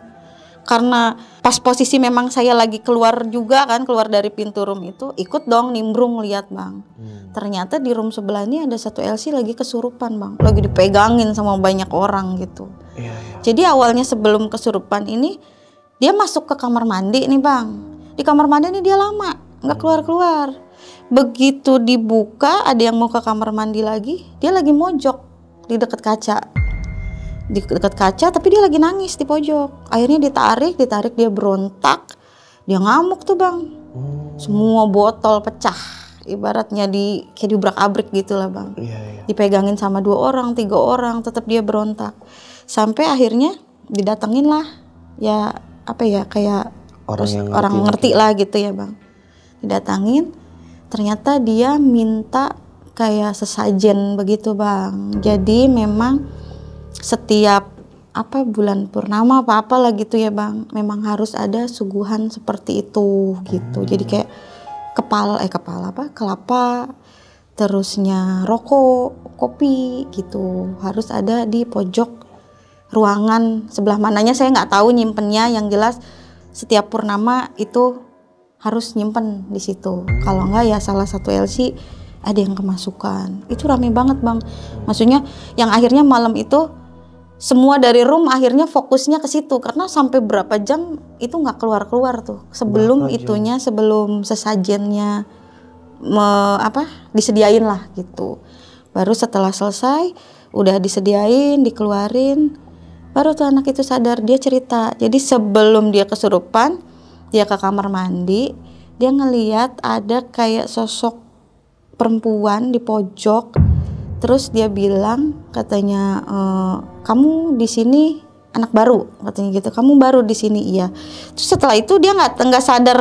Karena pas posisi memang saya lagi keluar juga kan, keluar dari pintu room itu, ikut dong nimbrung lihat bang. Ternyata di room sebelah ini ada satu LC lagi kesurupan bang, lagi dipegangin sama banyak orang gitu. Jadi awalnya sebelum kesurupan ini, dia masuk ke kamar mandi nih bang. Di kamar mandi ini dia lama, nggak keluar-keluar. Begitu dibuka, ada yang mau ke kamar mandi lagi, dia lagi mojok di dekat kaca. Di dekat kaca, tapi dia lagi nangis di pojok. Akhirnya ditarik dia berontak, dia ngamuk tuh bang. Semua botol pecah, ibaratnya kayak dibrak-abrik gitu lah bang. Dipegangin sama 2 orang, 3 orang, tetap dia berontak. Sampai akhirnya didatengin lah, ya apa ya kayak orang ngerti lah gitu ya bang. Didatangin, ternyata dia minta kayak sesajen begitu bang. Jadi memang setiap bulan purnama apa lah gitu ya bang, memang harus ada suguhan seperti itu gitu. Jadi kayak kelapa, terusnya rokok, kopi gitu, harus ada di pojok ruangan sebelah mananya saya nggak tahu nyimpennya. Yang jelas setiap purnama itu harus nyimpen di situ. Kalau enggak ya salah satu LC ada yang kemasukan. Itu rame banget bang. Maksudnya yang akhirnya malam itu semua dari room akhirnya fokusnya ke situ karena sampai berapa jam itu nggak keluar tuh. Sebelum itunya, sebelum sesajennya disediain lah gitu. Baru setelah selesai udah disediain, dikeluarin, baru tuh anak itu sadar. Dia cerita, jadi sebelum dia kesurupan, dia ke kamar mandi, dia ngeliat ada kayak sosok perempuan di pojok. Terus dia bilang, katanya, kamu di sini anak baru, katanya gitu. Kamu baru di sini, iya. Terus setelah itu dia nggak sadar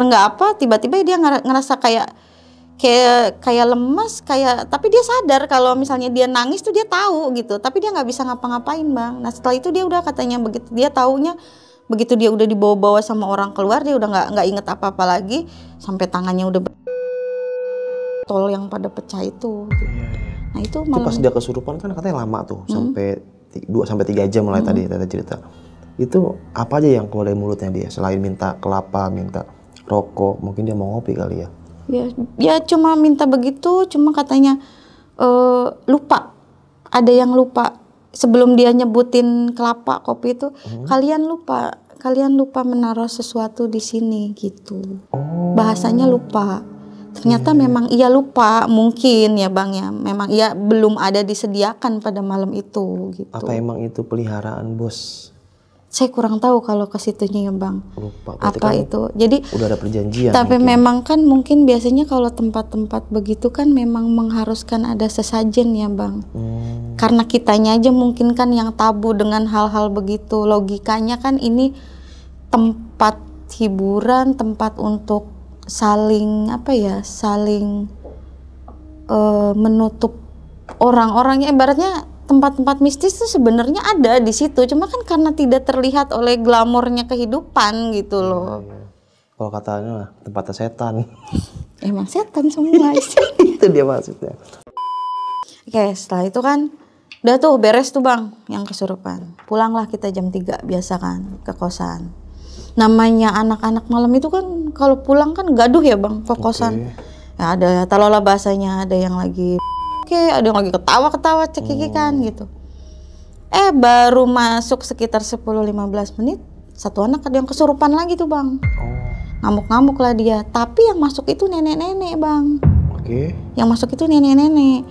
tiba-tiba dia ngerasa kayak lemas, tapi dia sadar kalau misalnya dia nangis tuh dia tahu gitu. Tapi dia nggak bisa ngapa-ngapain bang. Nah setelah itu dia udah katanya begitu dia taunya. Begitu dia udah dibawa-bawa sama orang keluar, dia udah nggak inget apa-apa lagi, sampai tangannya udah tol yang pada pecah itu. Nah itu pas dia kesurupan kan katanya lama tuh, sampai 2-3 jam lah tadi Tete cerita. Itu apa aja yang keluar dari mulutnya dia selain minta kelapa, minta rokok, mungkin dia mau ngopi kali ya? Ya cuma minta begitu, cuma katanya lupa. Ada yang lupa. Sebelum dia nyebutin kelapa, kopi itu, kalian lupa menaruh sesuatu di sini gitu. Bahasanya lupa. Ternyata memang ia lupa, mungkin ya bang ya. Memang ia belum ada disediakan pada malam itu gitu. Apa emang itu peliharaan bos? Saya kurang tahu kalau ke situnya ya bang. Lupa. Apa kan itu? Jadi udah ada perjanjian. Tapi mungkin. memang kan mungkin biasanya kalau tempat-tempat begitu kan memang mengharuskan ada sesajen ya bang. Karena kitanya aja mungkin kan yang tabu dengan hal-hal begitu. Logikanya kan ini tempat hiburan, tempat untuk saling menutup orang-orangnya. Ibaratnya tempat-tempat mistis itu sebenarnya ada di situ, cuma kan karena tidak terlihat oleh glamornya kehidupan gitu loh. Kalau katanya tempatnya setan. Emang setan semua Itu dia maksudnya. Oke, setelah itu kan udah tuh beres tuh bang yang kesurupan. Pulanglah kita jam 3 biasa kan ke kosan. Namanya anak-anak malam itu kan kalau pulang kan gaduh ya bang ke kosan. Ya ada taruhlah bahasanya, ada yang lagi ada yang lagi ketawa-ketawa cekikikan gitu. Baru masuk sekitar 10-15 menit, satu anak ada yang kesurupan lagi tuh bang. Ngamuk-ngamuk lah dia. Tapi yang masuk itu nenek-nenek bang. Yang masuk itu nenek-nenek.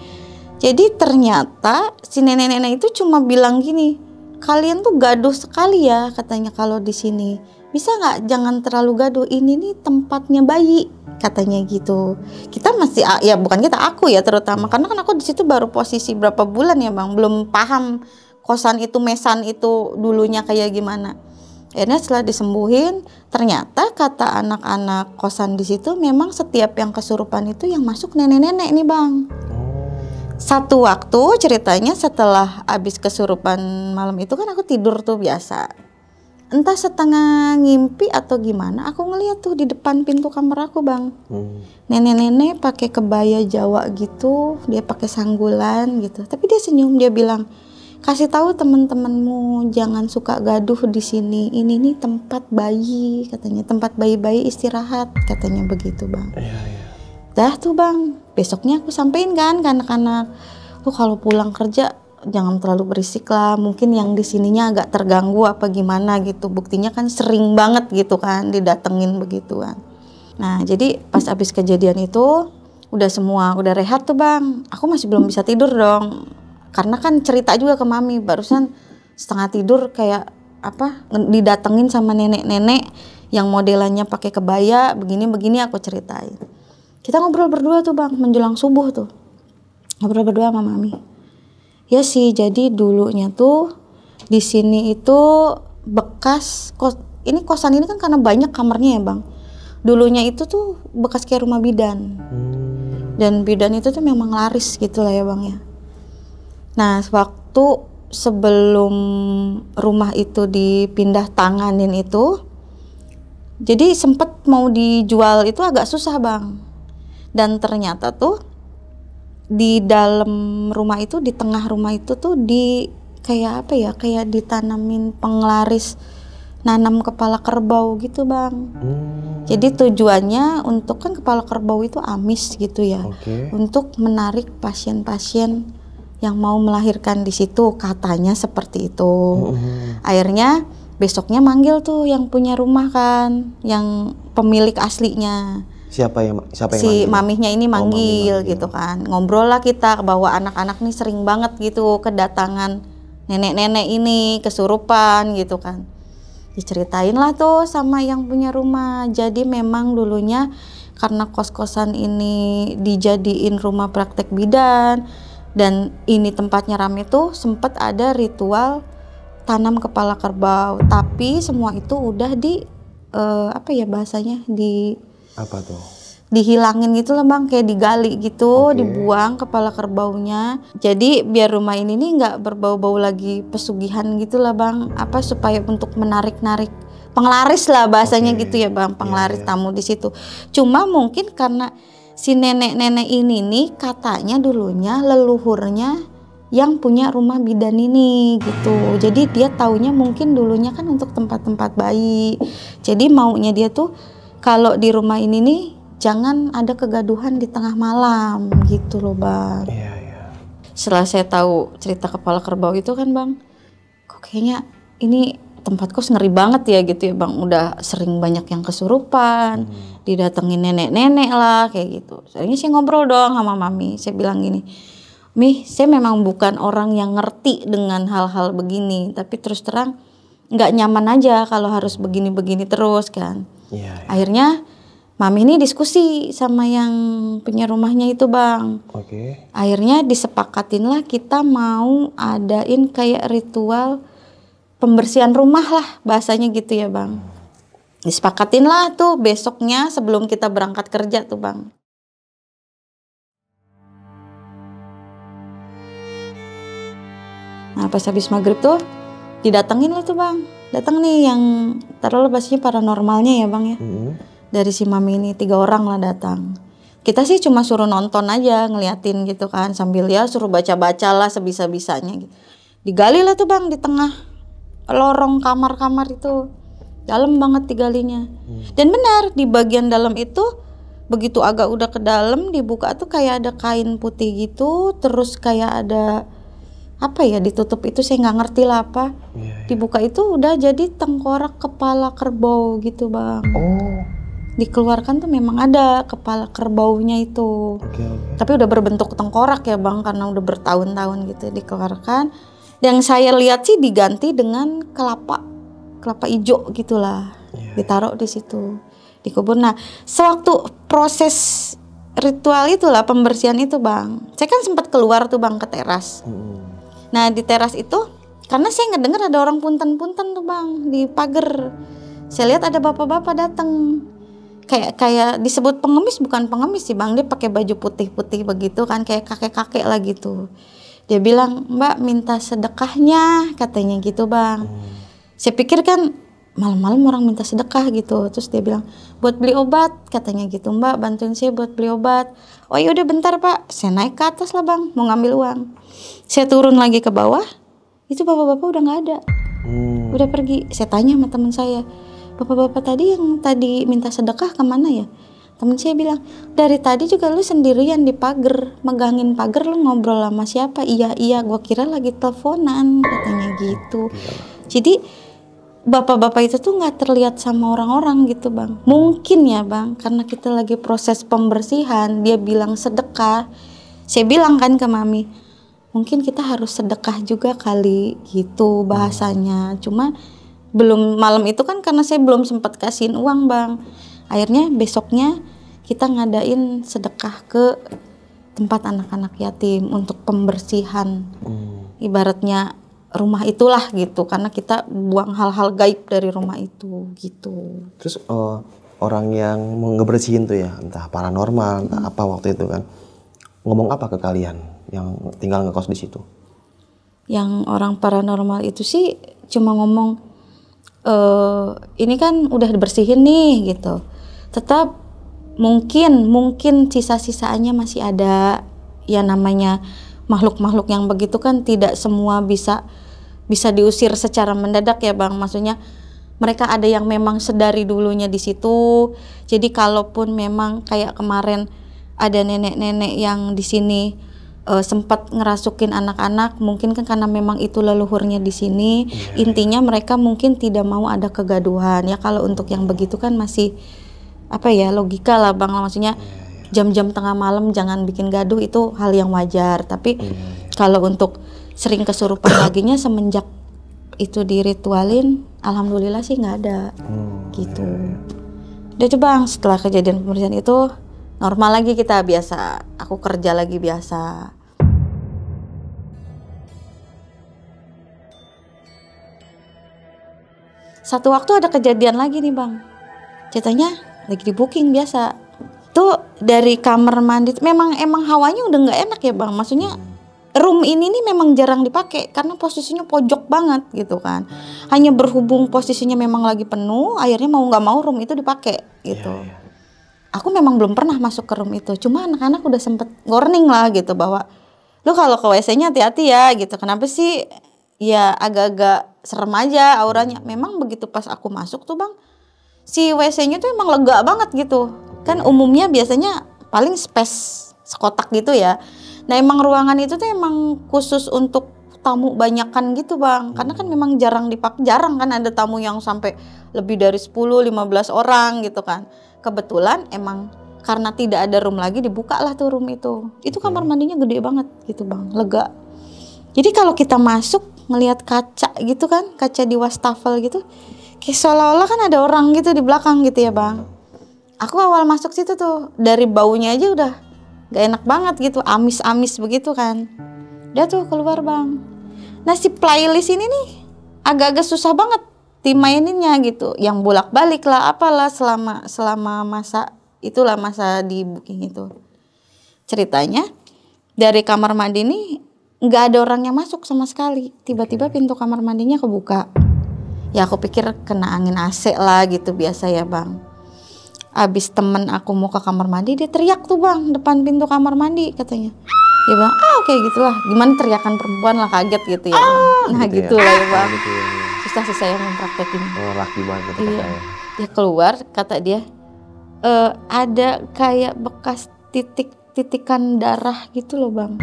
Jadi ternyata si nenek-nenek itu cuma bilang gini, kalian tuh gaduh sekali ya katanya kalau di sini. Bisa nggak jangan terlalu gaduh, ini nih tempatnya bayi katanya gitu. Kita masih ya bukan kita, aku ya terutama, karena kan aku di situ baru posisi berapa bulan ya bang, belum paham kosan itu, mesan itu dulunya kayak gimana. Akhirnya setelah disembuhin, ternyata kata anak-anak kosan di situ memang setiap yang kesurupan itu yang masuk nenek-nenek nih Bang. Satu waktu ceritanya setelah abis kesurupan malam itu kan aku tidur tuh biasa. Entah setengah ngimpi atau gimana, aku ngeliat tuh di depan pintu kamar aku Bang. Nenek-nenek pakai kebaya Jawa gitu, dia pakai sanggulan gitu. Tapi dia senyum, dia bilang, kasih tahu teman-temanmu jangan suka gaduh di sini. Ini nih tempat bayi katanya, tempat bayi-bayi istirahat katanya begitu Bang. Dah tuh Bang, besoknya aku sampein kan ke anak-anak, lu kalau pulang kerja jangan terlalu berisik lah. Mungkin yang di sininya agak terganggu apa gimana gitu. Buktinya kan sering banget gitu kan didatengin begituan. Nah jadi pas abis kejadian itu udah rehat tuh Bang. Aku masih belum bisa tidur dong. Karena kan cerita juga ke mami, barusan setengah tidur kayak didatengin sama nenek-nenek yang modelannya pakai kebaya begini-begini aku ceritain. Kita ngobrol berdua tuh Bang menjelang subuh tuh. Ngobrol berdua sama mami. Ya sih, jadi dulunya tuh di sini itu bekas kosan ini kan karena banyak kamarnya ya Bang. Dulunya itu tuh bekas kayak rumah bidan. Dan bidan itu tuh memang laris gitu lah ya Bang ya. Nah, waktu sebelum rumah itu dipindah tanganin itu, jadi sempet mau dijual itu agak susah Bang. Dan ternyata tuh di dalam rumah itu, di tengah rumah itu tuh kayak ditanamin penglaris nanam kepala kerbau gitu Bang. Jadi tujuannya untuk kan kepala kerbau itu amis gitu ya, untuk menarik pasien-pasien yang mau melahirkan di situ, katanya seperti itu. Akhirnya besoknya manggil tuh yang punya rumah kan, yang pemilik aslinya. Siapa yang si manggil? Mamihnya ini manggil gitu kan. Ngobrol lah kita bahwa anak-anak nih sering banget gitu kedatangan nenek-nenek ini kesurupan gitu kan. Diceritain lah tuh sama yang punya rumah. Jadi memang dulunya karena kos-kosan ini dijadiin rumah praktek bidan dan ini tempatnya rame tuh, sempat ada ritual tanam kepala kerbau. Tapi semua itu udah dihilangin gitu lah Bang, kayak digali gitu, dibuang kepala kerbaunya. Jadi biar rumah ini nih nggak berbau-bau lagi pesugihan gitu lah Bang, supaya untuk menarik-narik penglaris lah bahasanya gitu ya Bang, penglaris tamu di situ. Cuma mungkin karena si nenek-nenek ini nih katanya dulunya leluhurnya yang punya rumah bidan ini gitu. Jadi dia taunya mungkin dulunya kan untuk tempat-tempat bayi. Jadi maunya dia tuh kalau di rumah ini nih jangan ada kegaduhan di tengah malam gitu loh Bang. Setelah saya tahu cerita kepala kerbau itu kan Bang, kok kayaknya ini tempat kos ngeri banget ya gitu ya Bang. Udah sering banyak yang kesurupan, didatengin nenek-nenek lah kayak gitu. Soalnya saya ngobrol dong sama mami, saya bilang gini, Mi, saya memang bukan orang yang ngerti dengan hal-hal begini, tapi terus terang nggak nyaman aja kalau harus begini-begini terus kan. Akhirnya mami ini diskusi sama yang punya rumahnya itu Bang. Akhirnya disepakatin lah kita mau adain kayak ritual pembersihan rumah lah bahasanya gitu ya Bang. Disepakatin lah tuh besoknya sebelum kita berangkat kerja tuh Bang. Nah pas habis maghrib tuh didatengin lah tuh Bang. Datang nih yang taruhlah bahasanya paranormalnya ya Bang ya. Dari si mami ini 3 orang lah datang. Kita sih cuma suruh nonton aja, ngeliatin gitu kan, sambil ya suruh baca-baca lah sebisa-bisanya gitu. Digali lah tuh Bang di tengah lorong kamar-kamar itu, dalam banget digalinya. Dan benar di bagian dalam itu begitu agak udah ke dalam dibuka tuh kayak ada kain putih gitu, terus kayak ada ditutup itu saya nggak ngerti lah apa. Dibuka itu udah jadi tengkorak kepala kerbau gitu Bang. Dikeluarkan tuh memang ada kepala kerbaunya itu. Tapi udah berbentuk tengkorak ya Bang, karena udah bertahun-tahun gitu dikeluarkan. Yang saya lihat sih diganti dengan kelapa hijau gitulah, ditaruh di situ, dikubur. Nah, sewaktu proses ritual itulah pembersihan itu Bang, saya kan sempat keluar tuh Bang ke teras. Nah di teras itu Karena saya ngedenger ada orang punten-punten tuh bang di pagar. Saya lihat ada bapak-bapak datang. Kayak disebut pengemis, bukan pengemis sih bang, dia pakai baju putih-putih begitu kan, kayak kakek-kakek lah gitu. Dia bilang, Mbak minta sedekahnya, katanya gitu bang. Saya pikir kan malam-malam orang minta sedekah gitu. Terus dia bilang, buat beli obat, katanya gitu. Mbak bantuin saya buat beli obat. Oh ya udah bentar Pak, saya naik ke atas lah bang, mau ngambil uang. Saya turun lagi ke bawah, itu bapak-bapak udah nggak ada, udah pergi. Saya tanya sama teman saya, bapak-bapak tadi yang tadi minta sedekah kemana ya? Temen saya bilang, dari tadi juga lu sendirian di pagar, megangin pagar, lu ngobrol sama siapa? Iya, gua kira lagi teleponan, katanya gitu. Jadi bapak-bapak itu tuh nggak terlihat sama orang-orang gitu bang. Mungkin ya bang, karena kita lagi proses pembersihan, dia bilang sedekah. Saya bilang kan ke mami, mungkin kita harus sedekah juga kali gitu bahasanya. Cuma belum malam itu kan karena saya belum sempat kasihin uang bang. Akhirnya besoknya kita ngadain sedekah ke tempat anak-anak yatim untuk pembersihan. Ibaratnya rumah itulah gitu, karena kita buang hal-hal gaib dari rumah itu gitu. Terus orang yang mau ngebersihin tuh ya, entah paranormal, entah apa waktu itu kan, ngomong apa ke kalian yang tinggal ngekos di situ? Yang orang paranormal itu sih cuma ngomong, ini kan udah dibersihin nih gitu. Tetap mungkin sisa-sisaannya masih ada. Ya namanya makhluk-makhluk yang begitu kan tidak semua bisa diusir secara mendadak ya bang. Maksudnya mereka ada yang memang sedari dulunya di situ. Jadi kalaupun memang kayak kemarin ada nenek-nenek yang di sini sempat ngerasukin anak-anak, mungkin kan karena memang itu leluhurnya di sini. Intinya mereka mungkin tidak mau ada kegaduhan ya. Kalau untuk yang begitu kan masih apa ya, logika lah bang. Maksudnya jam-jam tengah malam jangan bikin gaduh, itu hal yang wajar. Tapi kalau untuk sering kesurupan laginya semenjak itu diritualin, alhamdulillah sih nggak ada gitu. Udah tuh bang, setelah kejadian pembersihan itu normal lagi kita, biasa. Aku kerja lagi biasa. Satu waktu ada kejadian lagi nih bang, ceritanya lagi di booking biasa. Tuh dari kamar mandi, emang hawanya udah nggak enak ya bang. Maksudnya room ini nih memang jarang dipakai karena posisinya pojok banget gitu kan. Hanya berhubung posisinya memang lagi penuh, akhirnya mau nggak mau room itu dipakai gitu. Aku memang belum pernah masuk ke room itu, cuma anak-anak udah sempet warning lah gitu bahwa lu kalau ke WC-nya hati-hati ya gitu. Kenapa sih? Ya agak-agak serem aja auranya. Memang begitu pas aku masuk tuh bang, si WC-nya tuh emang lega banget gitu. Kan umumnya biasanya paling space sekotak gitu ya. Nah emang ruangan itu tuh emang khusus untuk tamu banyakan gitu bang. Karena kan memang jarang kan ada tamu yang sampai lebih dari 10-15 orang gitu kan. Kebetulan emang karena tidak ada room lagi, dibuka lah tuh room itu. Itu kamar mandinya gede banget gitu bang, lega. Jadi kalau kita masuk ngelihat kaca gitu kan, kaca di wastafel gitu, kayak seolah-olah kan ada orang gitu di belakang gitu ya bang. Aku awal masuk situ tuh dari baunya aja udah gak enak banget gitu, amis-amis begitu kan. Udah tuh keluar bang. Nah si playlist ini nih agak-agak susah banget dimaininnya gitu, yang bolak-balik lah apalah selama masa itulah, masa di booking itu. Ceritanya dari kamar mandi nih nggak ada orang yang masuk sama sekali. Tiba-tiba pintu kamar mandinya kebuka. Ya aku pikir kena angin AC lah gitu, biasa ya bang. Abis temen aku mau ke kamar mandi, dia teriak tuh bang depan pintu kamar mandi katanya. Dia bilang kayak gitulah, gimana teriakan perempuan lah, kaget gitu ya bang. Nah gitu lah ya bang. Susah sih saya mempraktekin. Laki banget iya. Dia keluar, kata dia ada kayak bekas titik-titikan darah gitu loh bang,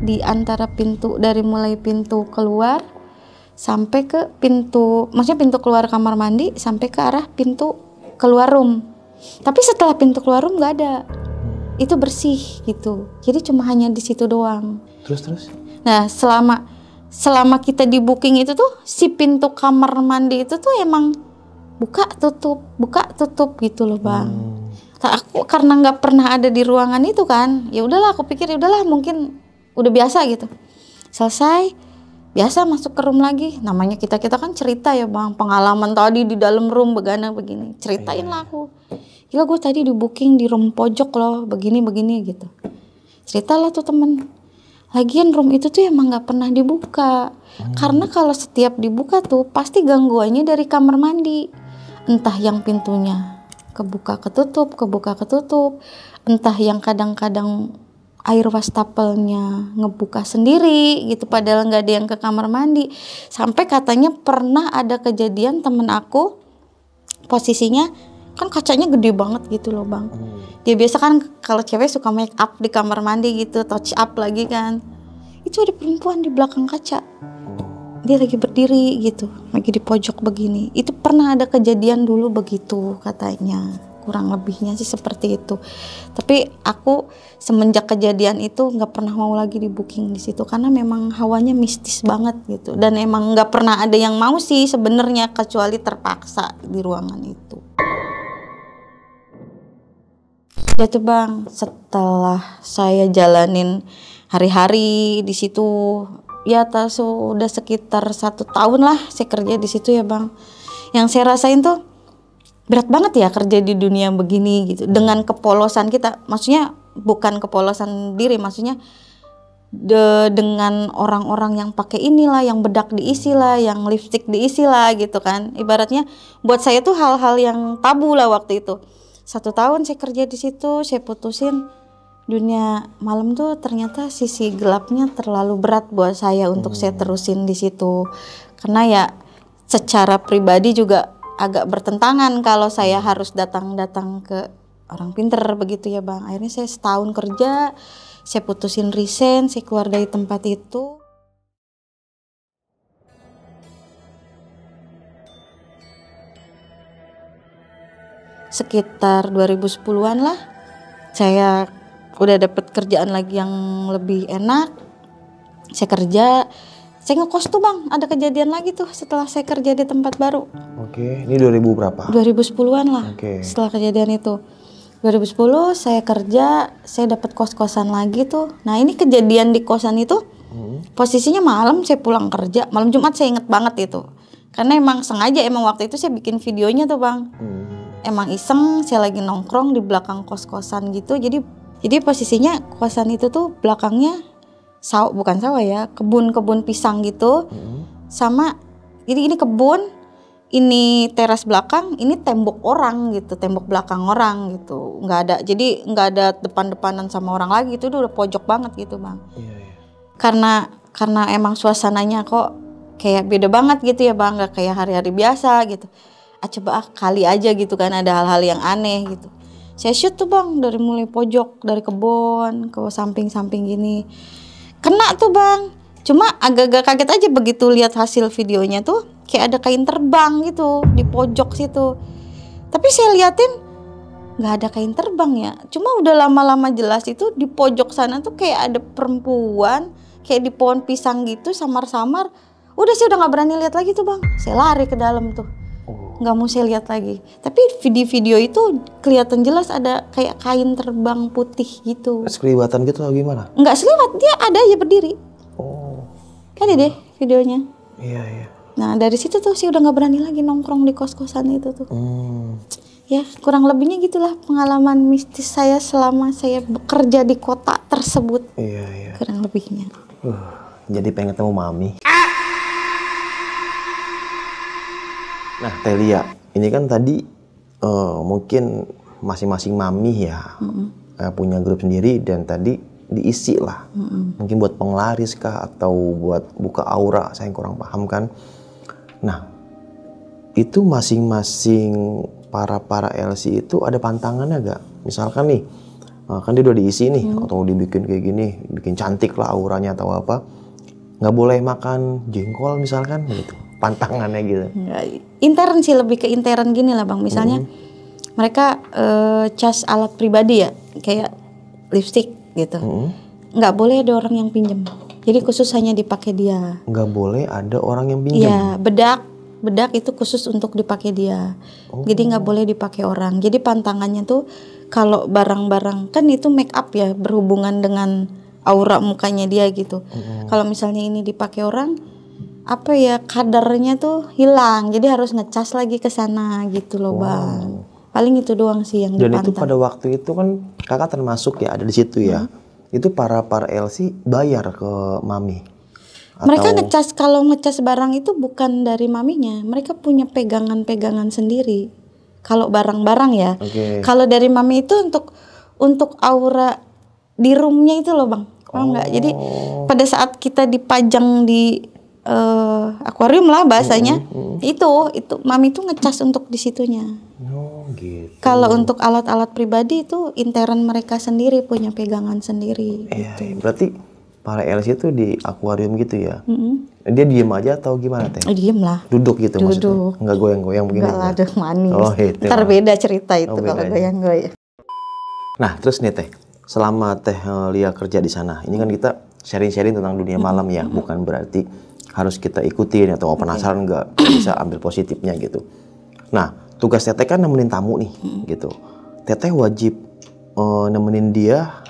di antara pintu, dari mulai pintu keluar sampai ke pintu, maksudnya pintu keluar kamar mandi sampai ke arah pintu keluar room. Tapi setelah pintu keluar room nggak ada, itu bersih gitu. Jadi cuma hanya di situ doang. Terus? Nah selama kita di booking itu tuh si pintu kamar mandi itu tuh emang buka tutup gitu loh bang. Aku karena nggak pernah ada di ruangan itu kan, ya udahlah aku pikir ya udahlah mungkin udah biasa gitu. Selesai Biasa masuk ke room lagi, namanya kita kan cerita ya bang, pengalaman tadi di dalam room begini ceritain lah aku. Gila gue tadi di booking di room pojok loh, begini gitu. Ceritalah tuh temen. Lagian room itu tuh emang nggak pernah dibuka, karena kalau setiap dibuka tuh pasti gangguannya dari kamar mandi, entah yang pintunya kebuka ketutup, entah yang kadang-kadang air wastafelnya ngebuka sendiri gitu, padahal nggak ada yang ke kamar mandi. Sampai katanya pernah ada kejadian temen aku, posisinya kan kacanya gede banget gitu loh bang. Dia biasa kan kalau cewek suka make up di kamar mandi gitu, touch up lagi kan. Itu ada perempuan di belakang kaca, dia lagi berdiri gitu, lagi di pojok begini. Itu pernah ada kejadian dulu begitu katanya, kurang lebihnya sih seperti itu. Tapi aku semenjak kejadian itu nggak pernah mau lagi di booking di situ, karena memang hawanya mistis banget gitu, dan emang nggak pernah ada yang mau sih sebenarnya, kecuali terpaksa di ruangan itu. Ya tuh bang, setelah saya jalanin hari-hari di situ, ya sudah sekitar 1 tahun lah saya kerja di situ ya bang. Yang saya rasain tuh berat banget ya kerja di dunia begini gitu, dengan kepolosan kita. Maksudnya bukan kepolosan diri, maksudnya dengan orang-orang yang pakai inilah, yang bedak diisi lah, yang lipstick diisi lah gitu kan. Ibaratnya buat saya tuh hal-hal yang tabu lah waktu itu. 1 tahun saya kerja di situ, saya putusin dunia malam tuh ternyata sisi gelapnya terlalu berat buat saya untuk saya terusin di situ. Karena ya secara pribadi juga agak bertentangan kalau saya harus datang ke orang pinter begitu ya bang. Akhirnya saya 1 tahun kerja, saya putusin resign, saya keluar dari tempat itu. Sekitar 2010-an lah, saya udah dapet kerjaan lagi yang lebih enak. Saya kerja, saya ngekos tuh bang, ada kejadian lagi tuh setelah saya kerja di tempat baru. Oke, ini 2000 berapa? 2010-an lah. Oke. Setelah kejadian itu 2010 saya kerja, saya dapat kos-kosan lagi tuh. Nah ini kejadian di kosan itu posisinya malam, saya pulang kerja malam Jumat, saya inget banget itu, karena emang sengaja, emang waktu itu saya bikin videonya tuh bang. Emang iseng, saya lagi nongkrong di belakang kos-kosan gitu. Jadi posisinya kosan itu tuh belakangnya bukan sawah ya, kebun pisang gitu. Sama jadi ini kebun, ini teras belakang, ini tembok orang gitu, tembok belakang orang gitu. Jadi nggak ada depan-depanan sama orang lagi, itu udah pojok banget gitu bang. Karena emang suasananya kok kayak beda banget gitu ya bang, nggak kayak hari-hari biasa gitu. Coba kali aja gitu kan, ada hal-hal yang aneh gitu. Saya shoot tuh bang, dari mulai pojok, dari kebun ke samping-samping gini. Kena tuh bang. Cuma agak-agak kaget aja begitu lihat hasil videonya tuh, kayak ada kain terbang gitu di pojok situ. Tapi saya liatin nggak ada kain terbang ya. Cuma udah lama-lama jelas itu di pojok sana tuh kayak ada perempuan, kayak di pohon pisang gitu, samar-samar. Udah saya udah nggak berani lihat lagi tuh bang. Saya lari ke dalam tuh. Nggak mau saya lihat lagi. Tapi video itu kelihatan jelas ada kayak kain terbang putih gitu. Sekeliwatan gitu atau gimana? Nggak sekeliwat, dia ada aja berdiri. Ada deh videonya. Iya. Nah dari situ tuh saya udah nggak berani lagi nongkrong di kos-kosan itu tuh. Ya kurang lebihnya gitulah pengalaman mistis saya selama saya bekerja di kota tersebut. Iya. Kurang lebihnya. Jadi pengen ketemu mami. Nah Telia, ini kan tadi mungkin masing-masing mami ya punya grup sendiri, dan tadi diisi lah. Mungkin buat penglaris kah atau buat buka aura, saya kurang paham kan. Nah itu masing-masing para LC itu ada pantangannya gak? Misalkan nih kan dia udah diisi nih, atau dibikin kayak gini, bikin cantik lah auranya atau apa, nggak boleh makan jengkol misalkan gitu, pantangannya gitu. Intern sih, lebih ke intern gini lah bang. Misalnya mereka cas alat pribadi ya, kayak lipstick gitu. Nggak boleh ada orang yang pinjam. Jadi khusus hanya dipakai dia. Nggak boleh ada orang yang pinjam? Iya, bedak itu khusus untuk dipakai dia. Jadi nggak boleh dipakai orang. Jadi pantangannya tuh kalau barang-barang kan itu make up ya, berhubungan dengan aura mukanya dia gitu. Kalau misalnya ini dipakai orang, apa ya, kadarnya tuh hilang, jadi harus ngecas lagi ke sana gitu loh Bang. Paling itu doang sih yang Dan dipantau. itu pada waktu itu kan kakak termasuk ya ada di situ ya. Itu para LC bayar ke mami. Mereka ngecas, kalau ngecas barang itu bukan dari maminya, mereka punya pegangan-pegangan sendiri. Kalau barang-barang ya. Kalau dari mami itu untuk aura di roomnya itu loh Bang. Paham nggak? Jadi pada saat kita dipajang di akuarium lah bahasanya, itu mami itu ngecas untuk di situnya. Oh gitu. Kalau untuk alat-alat pribadi itu intern mereka sendiri, punya pegangan sendiri. Iya, berarti para LC itu di akuarium gitu ya. Dia diem aja atau gimana Teh? Diem lah. Duduk gitu maksudnya? Nggak goyang-goyang begini? Enggak lah, ada manis. Oh itu. Ntar beda cerita itu kalau goyang-goyang. Nah terus nih Teh, selama Teh Lia kerja di sana, ini kan kita sharing-sharing tentang dunia malam ya, bukan berarti harus kita ikutin atau penasaran nggak, bisa ambil positifnya gitu. Nah tugas Teteh kan nemenin tamu nih gitu. Teteh wajib nemenin dia,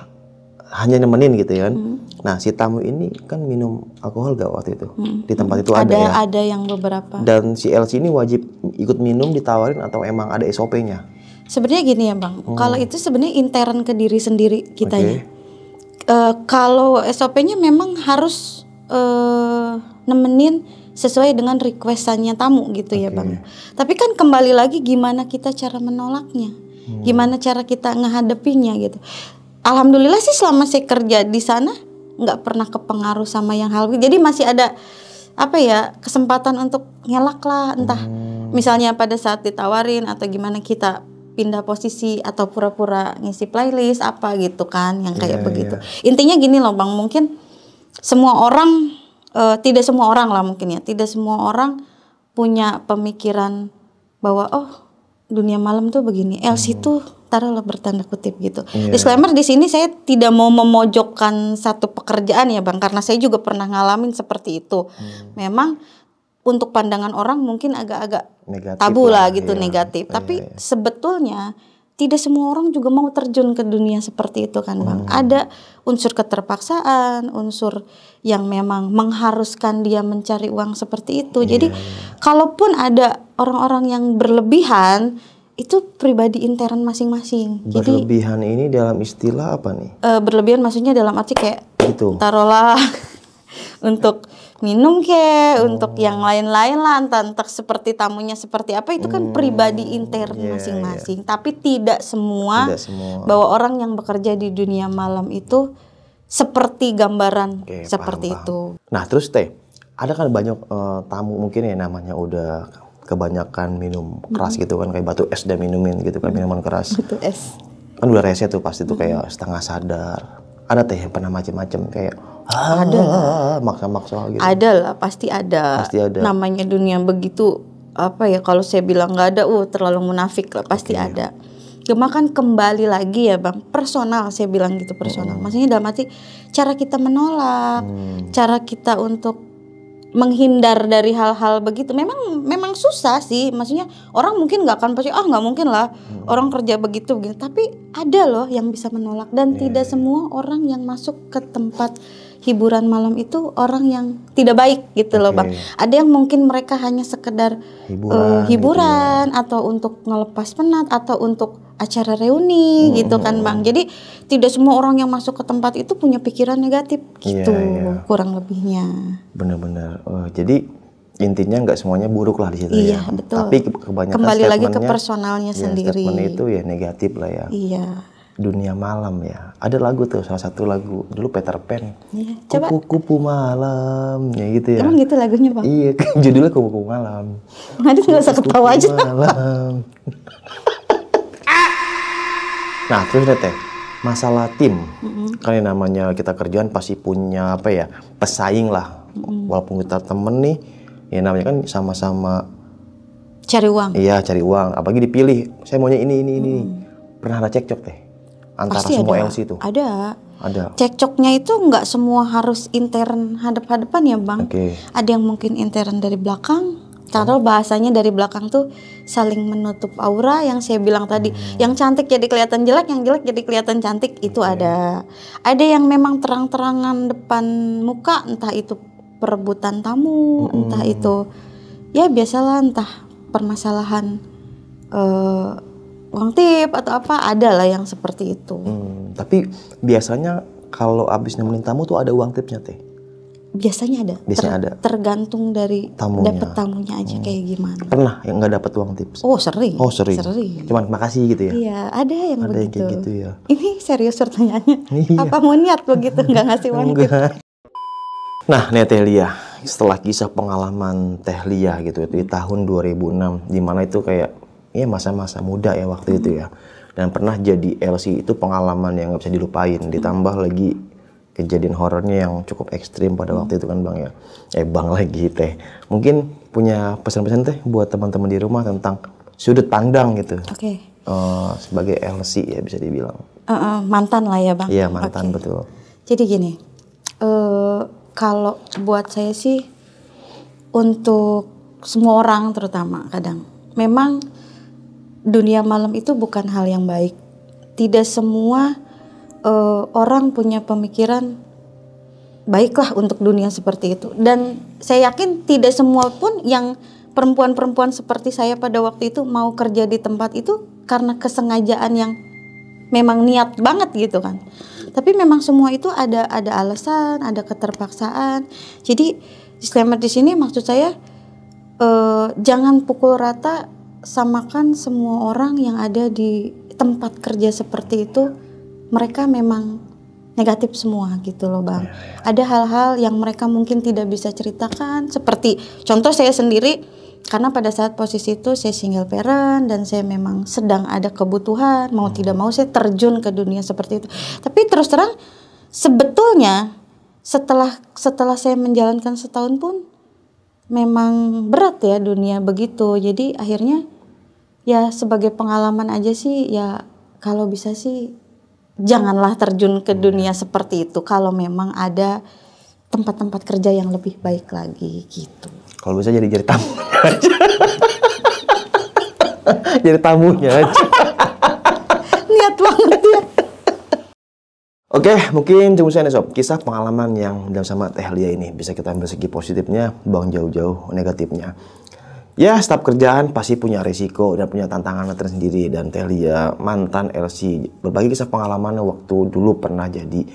hanya nemenin gitu kan. Nah si tamu ini kan minum alkohol gak waktu itu? Di tempat itu ada ya? Ada yang beberapa. Dan si LC ini wajib ikut minum, ditawarin atau emang ada SOP-nya? Sebenarnya gini ya Bang, kalau itu sebenarnya intern ke diri sendiri kitanya. Kalau SOP-nya memang harus nemenin sesuai dengan requestannya tamu gitu ya Bang. Tapi kan kembali lagi gimana kita cara menolaknya, gimana cara kita ngehadapinya gitu. Alhamdulillah sih selama saya kerja di sana nggak pernah kepengaruh sama yang hal. Jadi masih ada apa ya, kesempatan untuk ngelak lah, entah misalnya pada saat ditawarin atau gimana kita pindah posisi atau pura-pura ngisi playlist apa gitu kan, yang kayak begitu. Intinya gini loh Bang, mungkin semua orang tidak semua orang lah mungkin ya, tidak semua orang punya pemikiran bahwa oh dunia malam tuh begini, LC tuh taruhlah bertanda kutip gitu. Disclaimer di sini saya tidak mau memojokkan satu pekerjaan ya Bang, karena saya juga pernah ngalamin seperti itu. Memang untuk pandangan orang mungkin agak-agak tabu lah gitu, negatif. Tapi sebetulnya tidak semua orang juga mau terjun ke dunia seperti itu kan Bang. Ada unsur keterpaksaan, unsur yang memang mengharuskan dia mencari uang seperti itu. Jadi kalaupun ada orang-orang yang berlebihan, itu pribadi intern masing-masing. Berlebihan ini dalam istilah apa nih? Berlebihan maksudnya dalam arti kayak gitu. Taruhlah untuk minum untuk yang lain-lain lah, entah seperti tamunya seperti apa, itu kan pribadi intern masing-masing. Tapi tidak semua bahwa orang yang bekerja di dunia malam itu seperti gambaran seperti itu. Nah terus Teh, ada kan banyak tamu mungkin ya namanya udah kebanyakan minum keras gitu kan, kayak batu es dan minumin gitu kan, minuman keras. Batu es. Kan udah rese tuh pasti tuh kayak setengah sadar. Ada Teh yang pernah macem-macem kayak maksa-maksa gitu. Ada lah, pasti ada. Namanya dunia begitu, apa ya, kalau saya bilang nggak ada, terlalu munafik lah, pasti ada. Cuma kan kembali lagi ya Bang, personal, saya bilang gitu, personal. Maksudnya dalam arti cara kita menolak, cara kita untuk menghindar dari hal-hal begitu memang susah sih. Maksudnya orang mungkin nggak akan pasti nggak mungkin lah orang kerja begitu, tapi ada loh yang bisa menolak. Dan tidak semua orang yang masuk ke tempat hiburan malam itu orang yang tidak baik gitu loh Bang. Ada yang mungkin mereka hanya sekedar hiburan gitu ya, atau untuk ngelepas penat atau untuk acara reuni gitu kan Bang. Jadi tidak semua orang yang masuk ke tempat itu punya pikiran negatif gitu, kurang lebihnya. Benar-benar. Jadi intinya nggak semuanya buruk lah di situ ya. Betul. Tapi kebanyakan kembali lagi ke personalnya sendiri. Statement itu ya negatif lah ya. Dunia malam ya. Ada lagu tuh, salah satu lagu dulu Peter Pan. Kupu-kupu malam, ya gitu ya. Emang gitu lagunya Bang? Iya, judulnya Kupu-kupu malam. Ngadis nggak usah ketawa aja. Malam. Nah terus Teh, masalah tim, kan yang namanya kita kerjaan pasti punya apa ya, pesaing lah. Walaupun kita temen nih, ya namanya kan sama-sama cari uang. Iya cari uang, apalagi dipilih. Saya maunya ini. Pernah ada cekcok Teh? Antara pasti semua LC itu? Ada. Cekcoknya itu nggak semua harus intern hadap-hadapan ya Bang. Ada yang mungkin intern dari belakang. Taruh bahasanya dari belakang tuh saling menutup aura yang saya bilang tadi. Yang cantik jadi kelihatan jelek, yang jelek jadi kelihatan cantik, itu ada. Ada yang memang terang-terangan depan muka, entah itu perebutan tamu, entah itu ya biasalah, entah permasalahan uang tip atau apa, ada lah yang seperti itu. Tapi biasanya kalau abis nemenin tamu tuh ada uang tipnya teh? Biasanya ada. Ada. Tergantung dari dapet tamunya aja kayak gimana. Pernah yang nggak dapet uang tips? Oh sering. Cuman makasih gitu ya? Iya, ada yang begitu. Kayak gitu ya. Ini serius pertanyaannya. Apa mau niat begitu nggak ngasih uang tip? Nah, nih Teh Lia, setelah kisah pengalaman Teh Lia gitu di tahun 2006, di mana itu kayak ya masa-masa muda ya waktu itu ya, dan pernah jadi LC, itu pengalaman yang nggak bisa dilupain, ditambah lagi kejadian horornya yang cukup ekstrim pada waktu itu kan Bang ya. Bang lagi Teh, mungkin punya pesan-pesan Teh buat teman-teman di rumah tentang sudut pandang gitu. Oke. Sebagai LC ya bisa dibilang. Mantan lah ya Bang. Iya mantan, betul. Jadi gini, kalau buat saya sih, untuk semua orang terutama kadang, memang dunia malam itu bukan hal yang baik. Tidak semua orang punya pemikiran baiklah untuk dunia seperti itu. Dan saya yakin tidak semua pun yang perempuan-perempuan seperti saya pada waktu itu mau kerja di tempat itu karena kesengajaan yang memang niat banget gitu kan. Tapi memang semua itu ada alasan, ada keterpaksaan. Jadi disclaimer di sini maksud saya, jangan pukul rata, samakan semua orang yang ada di tempat kerja seperti itu, mereka memang negatif semua gitu loh Bang. Ada hal-hal yang mereka mungkin tidak bisa ceritakan, seperti contoh saya sendiri, karena pada saat posisi itu saya single parent dan saya memang sedang ada kebutuhan, mau tidak mau saya terjun ke dunia seperti itu. Tapi terus terang sebetulnya setelah saya menjalankan setahun pun memang berat ya dunia begitu. Jadi akhirnya ya sebagai pengalaman aja sih, ya kalau bisa sih janganlah terjun ke dunia seperti itu kalau memang ada tempat-tempat kerja yang lebih baik lagi gitu. Kalau bisa jadi tamunya aja. Jadi tamunya aja. Niat banget ya. Oke, mungkin cukup sekian sob. Kisah pengalaman yang sama Teh Lia ini bisa kita ambil segi positifnya, buang jauh-jauh negatifnya. Ya, setiap kerjaan pasti punya risiko dan punya tantangan tersendiri. Dan Teh Lia, mantan LC, berbagi kisah pengalamannya waktu dulu pernah jadi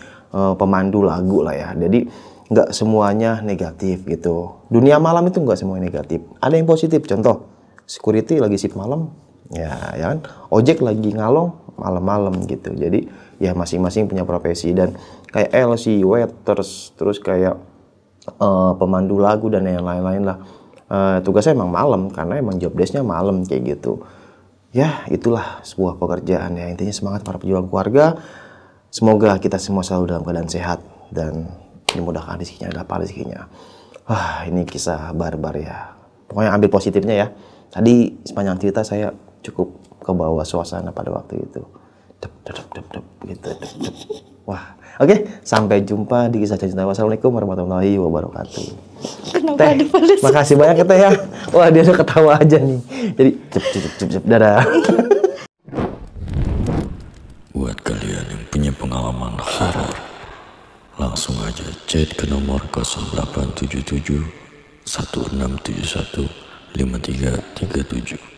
pemandu lagu lah ya. Jadi nggak semuanya negatif gitu. Dunia malam itu nggak semuanya negatif. Ada yang positif. Contoh, security lagi shift malam, ya kan. Ojek lagi ngalong malam-malam gitu. Jadi ya masing-masing punya profesi. Dan kayak LC, waiters, terus kayak pemandu lagu dan yang lain-lain lah. Tugasnya emang malam karena emang job desk-nya malam kayak gitu. Ya itulah sebuah pekerjaan ya. Intinya semangat para pejuang keluarga. Semoga kita semua selalu dalam keadaan sehat dan dimudahkan rezekinya, dapat rezekinya. Wah, ini kisah barbar ya. Pokoknya ambil positifnya ya. Tadi sepanjang cerita saya cukup kebawa suasana pada waktu itu. Gitu. Wah, oke. Sampai jumpa di kisah cinta. Wassalamualaikum warahmatullahi wabarakatuh. Teh, makasih banyak ya Teh ya. Wah, dia udah ketawa aja nih. Jadi, cep, dadah. Buat kalian yang punya pengalaman horor, langsung aja chat ke nomor 0877 1671 5337.